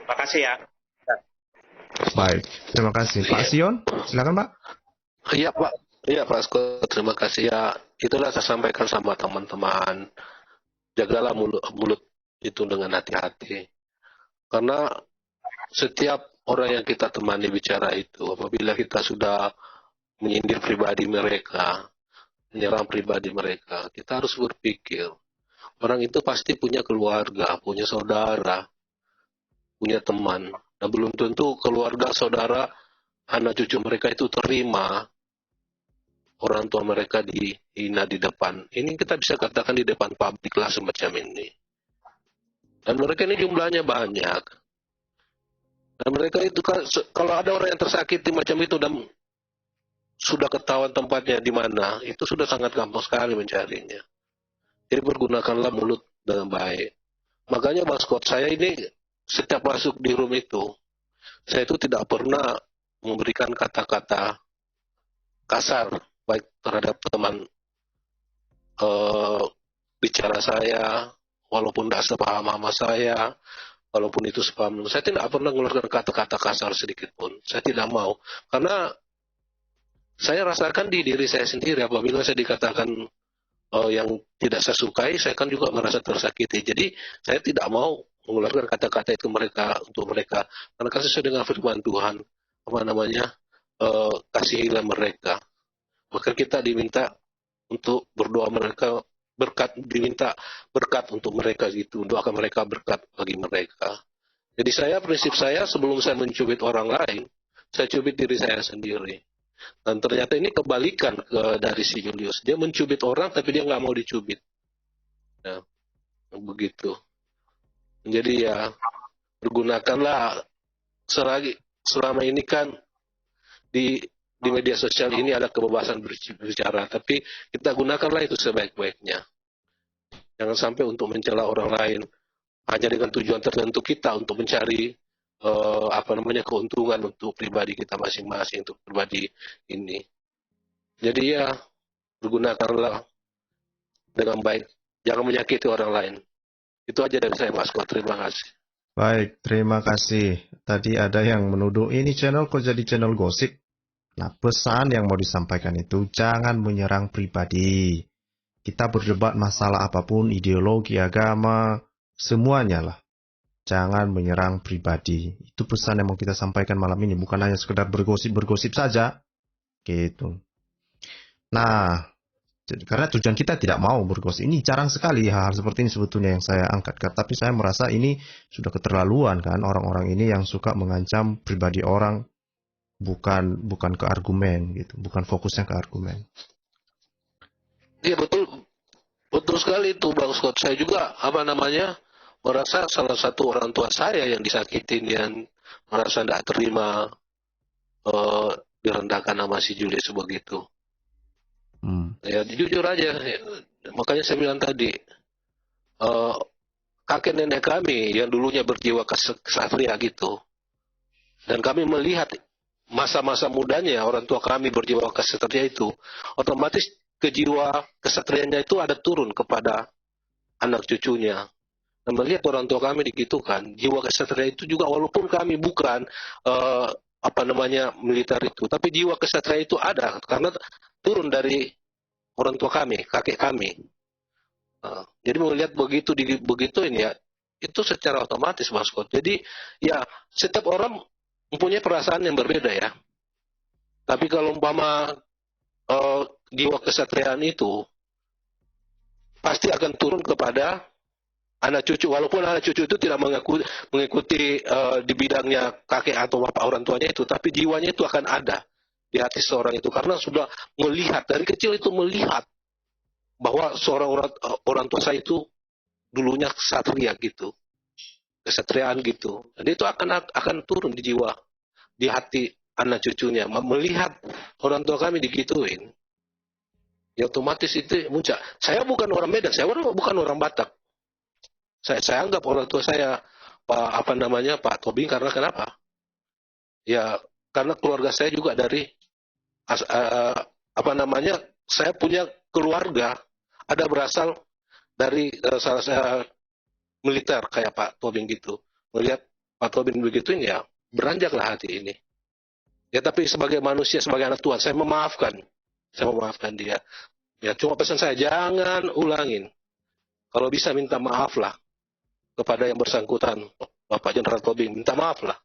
Makasih ya. Baik, terima kasih. Pak Sion, silakan Pak. Iya Pak. Iya Pak Scott, terima kasih ya. Itulah saya sampaikan sama teman-teman. Jagalah mulut itu dengan hati-hati. Karena setiap orang yang kita temani bicara itu, apabila kita sudah menyindir pribadi mereka, menyerang pribadi mereka, kita harus berpikir, orang itu pasti punya keluarga, punya saudara, punya teman, dan belum tentu keluarga, saudara, anak cucu mereka itu terima orang tua mereka dihina di depan. Ini kita bisa katakan di depan publik lah semacam ini. Dan mereka ini jumlahnya banyak. Dan mereka itu kalau ada orang yang tersakiti macam itu dan sudah ketahuan tempatnya di mana, itu sudah sangat gampang sekali mencarinya. Jadi pergunakanlah mulut dengan baik. Makanya Mas Scott, saya ini setiap masuk di room itu, saya itu tidak pernah memberikan kata-kata kasar baik terhadap teman bicara saya, walaupun tidak sepaham sama saya, walaupun itu sepaham, saya tidak pernah mengeluarkan kata-kata kasar sedikit pun. Saya tidak mau. Karena saya rasakan di diri saya sendiri, apabila saya dikatakan yang tidak saya sukai, saya kan juga merasa tersakiti. Jadi saya tidak mau mengeluarkan kata-kata itu untuk mereka. Karena sesuai dengan firman Tuhan, kasihilah mereka. Maka kita diminta untuk berdoa mereka, diminta berkat untuk mereka gitu, doakan mereka berkat bagi mereka. Jadi prinsip saya sebelum saya mencubit orang lain, saya cubit diri saya sendiri. Dan ternyata ini kebalikan dari si Julius. Dia mencubit orang tapi dia nggak mau dicubit. Nah, begitu. Jadi ya pergunakanlah selama ini kan di media sosial ini ada kebebasan berbicara, tapi kita gunakanlah itu sebaik-baiknya. Jangan sampai untuk mencela orang lain hanya dengan tujuan tertentu kita untuk mencari keuntungan untuk pribadi kita masing-masing, untuk pribadi ini. Jadi ya pergunakanlah dengan baik, jangan menyakiti orang lain. Itu aja dari saya, Mas Ko. Terima kasih. Baik, terima kasih. Tadi ada yang menuduh ini channel kok jadi channel gosip. Nah, pesan yang mau disampaikan itu jangan menyerang pribadi. Kita berdebat masalah apapun, ideologi, agama, semuanya lah. Jangan menyerang pribadi. Itu pesan yang mau kita sampaikan malam ini. Bukan hanya sekedar bergosip-bergosip saja. Gitu. Nah, karena tujuan kita tidak mau bergosip. Ini jarang sekali hal seperti ini sebetulnya yang saya angkat. Tapi saya merasa ini sudah keterlaluan kan. Orang-orang ini yang suka mengancam pribadi orang. Bukan ke argumen gitu. Bukan fokusnya ke argumen. Iya betul. Betul sekali itu Bang Scott. Saya juga merasa salah satu orang tua saya yang disakitin, yang merasa tidak terima direndahkan nama si Julius begitu. Ya jujur aja, makanya saya bilang tadi, kakek nenek kami yang dulunya berjiwa kesatria gitu, dan kami melihat masa-masa mudanya orang tua kami berjiwa kesatria itu, otomatis kejiwa kesatrianya itu ada turun kepada anak cucunya. Dan melihat orang tua kami digitukan, jiwa kesatria itu juga walaupun kami bukan militer itu, tapi jiwa kesatria itu ada karena turun dari orang tua kami, kakek kami. Jadi melihat begitu ini ya, itu secara otomatis Mas Scott. Jadi ya setiap orang mempunyai perasaan yang berbeda ya. Tapi kalau umpama jiwa kesatriaan itu pasti akan turun kepada anak cucu, walaupun anak cucu itu tidak mengikuti di bidangnya kakek atau bapak orang tuanya itu, tapi jiwanya itu akan ada di hati seorang itu karena sudah melihat dari kecil itu melihat bahwa seorang orang tua saya itu dulunya kesatria gitu, kesatriaan gitu. Jadi itu akan turun di jiwa, di hati anak cucunya melihat orang tua kami digituin. Ya otomatis itu muncul. Saya bukan orang Medan, saya bukan orang Batak. Saya anggap orang tua saya Pak Tobing karena kenapa? Ya karena keluarga saya juga dari saya punya keluarga ada berasal dari salah militer kayak Pak Tobing gitu. Melihat Pak Tobing begitu ya beranjaklah hati ini. Ya tapi sebagai manusia, sebagai anak Tuhan, saya memaafkan dia. Ya cuma pesan saya jangan ulangin. Kalau bisa minta maaf lah kepada yang bersangkutan, Bapak Jenderal Tobing, minta maaf lah.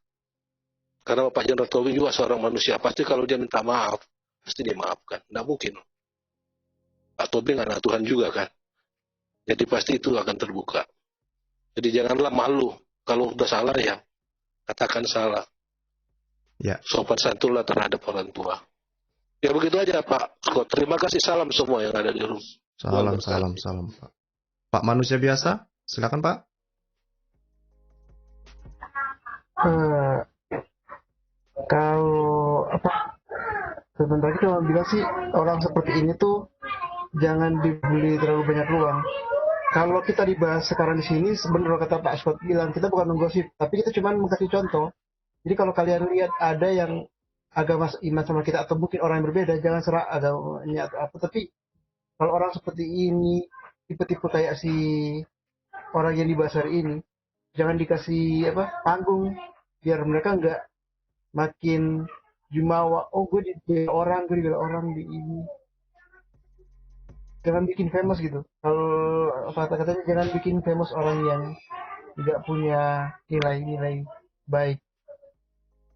Karena Bapak Jenderal Tobing juga seorang manusia, pasti kalau dia minta maaf, pasti dia maafkan. Tidak mungkin. Pak Tobing anak Tuhan juga kan. Jadi pasti itu akan terbuka. Jadi janganlah malu. Kalau udah salah ya, katakan salah. Ya. Sopan santunlah terhadap orang tua. Ya begitu aja Pak Scott. Terima kasih, salam semua yang ada di rumah. Salam Pak. Pak manusia biasa, silakan Pak. Kalau sebentar lagi cuma bilang sih orang seperti ini tuh jangan dibeli terlalu banyak ruang. Kalau kita dibahas sekarang di sini, sebenarnya kata Pak Scott bilang kita bukan menggosip, tapi kita cuma mengasih contoh. Jadi kalau kalian lihat ada yang agama iman sama kita atau mungkin orang yang berbeda, jangan serah agamanya atau apa. Tapi kalau orang seperti ini, tipe-tipe kayak si orang yang dibahas hari ini, jangan dikasih panggung biar mereka nggak makin jumawa. Oh gue dibela orang di ini. Jangan bikin famous gitu. Kalau kata-katanya jangan bikin famous orang yang tidak punya nilai-nilai baik.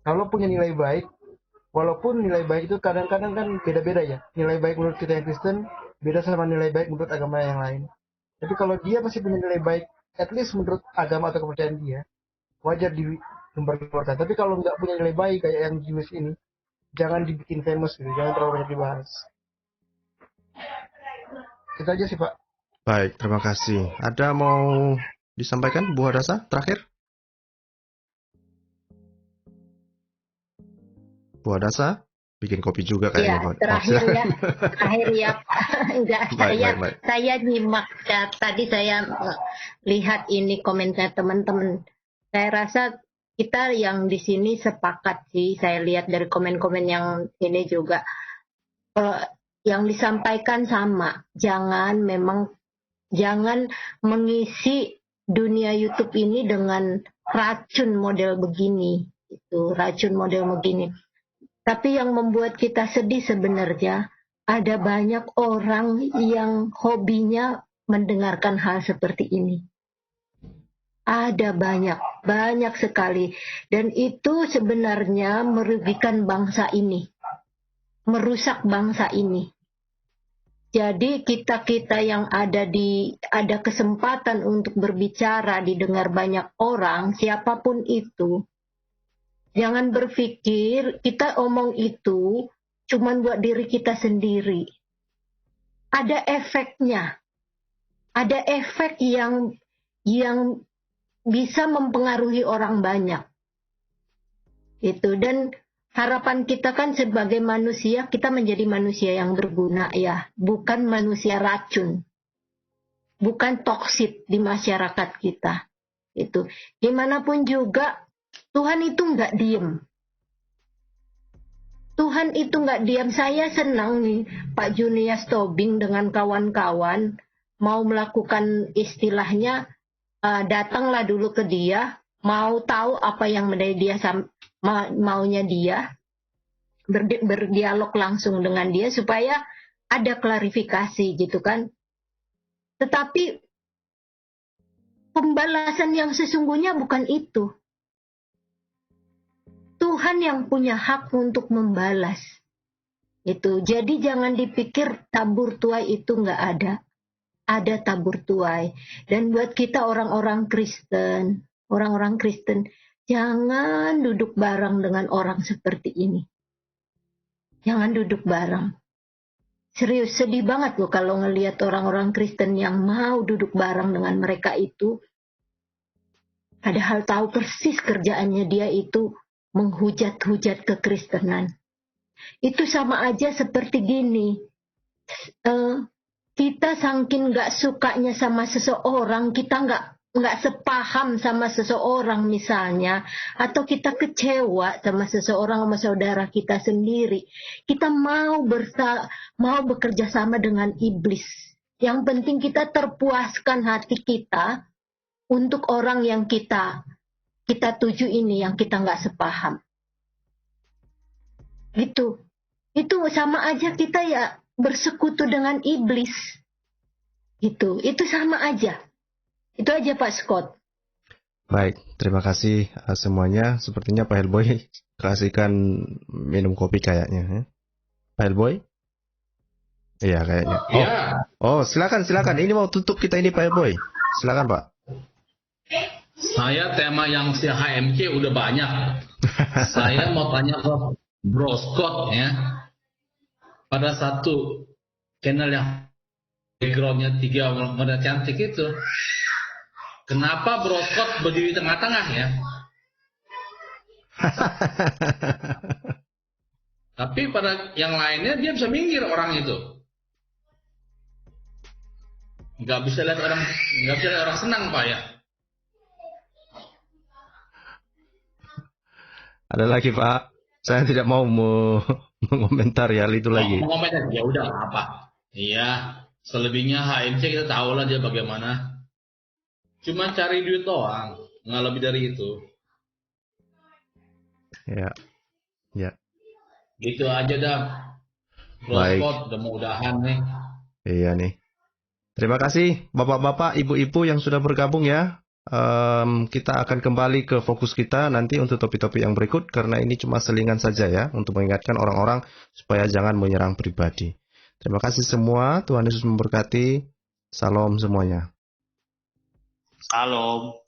Kalau punya nilai baik, walaupun nilai baik itu kadang-kadang kan beda-beda ya. Nilai baik menurut kita yang Kristen beda sama nilai baik menurut agama yang lain. Tapi kalau dia masih punya nilai baik, at least menurut agama atau kepercayaan dia, wajar digembar-gemborkan. Tapi kalau nggak punya nilai baik kayak yang Julius ini, jangan dibikin famous gitu, jangan terlalu banyak dibahas. Itu aja sih Pak. Baik, terima kasih. Ada mau disampaikan Bu Hadasa terakhir? Bu Hadasa? Bikin kopi juga kayaknya. Ya, terakhir ya, enggak, baik. saya nyimak tadi saya lihat ini komentar teman-teman. Saya rasa kita yang di sini sepakat sih, saya lihat dari komen-komen yang ini juga yang disampaikan sama. Jangan mengisi dunia YouTube ini dengan racun model begini, racun model begini. Tapi yang membuat kita sedih sebenarnya ada banyak orang yang hobinya mendengarkan hal seperti ini. Ada banyak sekali. Dan itu sebenarnya merugikan bangsa ini. Merusak bangsa ini. Jadi kita yang ada kesempatan untuk berbicara, didengar banyak orang, siapapun itu, jangan berpikir kita omong itu cuma buat diri kita sendiri. Ada efeknya. Ada efek yang bisa mempengaruhi orang banyak. Dan harapan kita kan sebagai manusia, kita menjadi manusia yang berguna ya. Bukan manusia racun. Bukan toksik di masyarakat kita. Gimanapun juga, Tuhan itu nggak diem. Tuhan itu nggak diam. Saya senang nih Pak Junias Tobing dengan kawan-kawan mau melakukan istilahnya datanglah dulu ke dia, mau tahu apa yang dia maunya dia, berdialog langsung dengan dia supaya ada klarifikasi gitu kan. Tetapi pembalasan yang sesungguhnya bukan itu. Tuhan yang punya hak untuk membalas. Jadi jangan dipikir tabur tuai itu nggak ada. Ada tabur tuai. Dan buat kita orang-orang Kristen, jangan duduk bareng dengan orang seperti ini. Jangan duduk bareng. Serius, sedih banget loh kalau ngelihat orang-orang Kristen yang mau duduk bareng dengan mereka itu. Padahal tahu persis kerjaannya dia itu menghujat-hujat kekristenan. Itu sama aja seperti gini. Kita saking nggak sukanya sama seseorang, kita nggak sepaham sama seseorang misalnya, atau kita kecewa sama seseorang, sama saudara kita sendiri, kita mau bekerja sama dengan iblis. Yang penting kita terpuaskan hati kita untuk orang yang kita tuju ini, yang kita nggak sepaham. Itu sama aja kita ya bersekutu dengan iblis. Itu sama aja. Itu aja Pak Scott. Baik, terima kasih semuanya. Sepertinya Pak Helboy kasihkan minum kopi kayaknya. Pak Helboy? Iya kayaknya. Oh, silakan. Ini mau tutup kita ini Pak Helboy. Silakan Pak. Saya tema yang si HMC udah banyak. Saya mau tanya ke Bro Scott ya. Pada satu channel yang backgroundnya 3 model cantik itu, kenapa Bro Scott berdiri tengah-tengah ya? Tapi pada yang lainnya dia bisa minggir orang itu. Nggak bisa lihat orang senang Pak ya. Ada lagi Pak, saya tidak mau mengomentar ya itu lagi. Mengomentar ya udah apa? Iya, selebihnya HMC kita tahu lah dia bagaimana. Cuma cari duit doang, nggak lebih dari itu. Ya. Gitu aja dah. Baik. Udah mau udahan nih. Iya nih. Terima kasih bapak-bapak, ibu-ibu yang sudah bergabung ya. Kita akan kembali ke fokus kita nanti untuk topik-topik yang berikut, karena ini cuma selingan saja ya, untuk mengingatkan orang-orang supaya jangan menyerang pribadi. Terima kasih semua, Tuhan Yesus memberkati. Salam semuanya. Salam.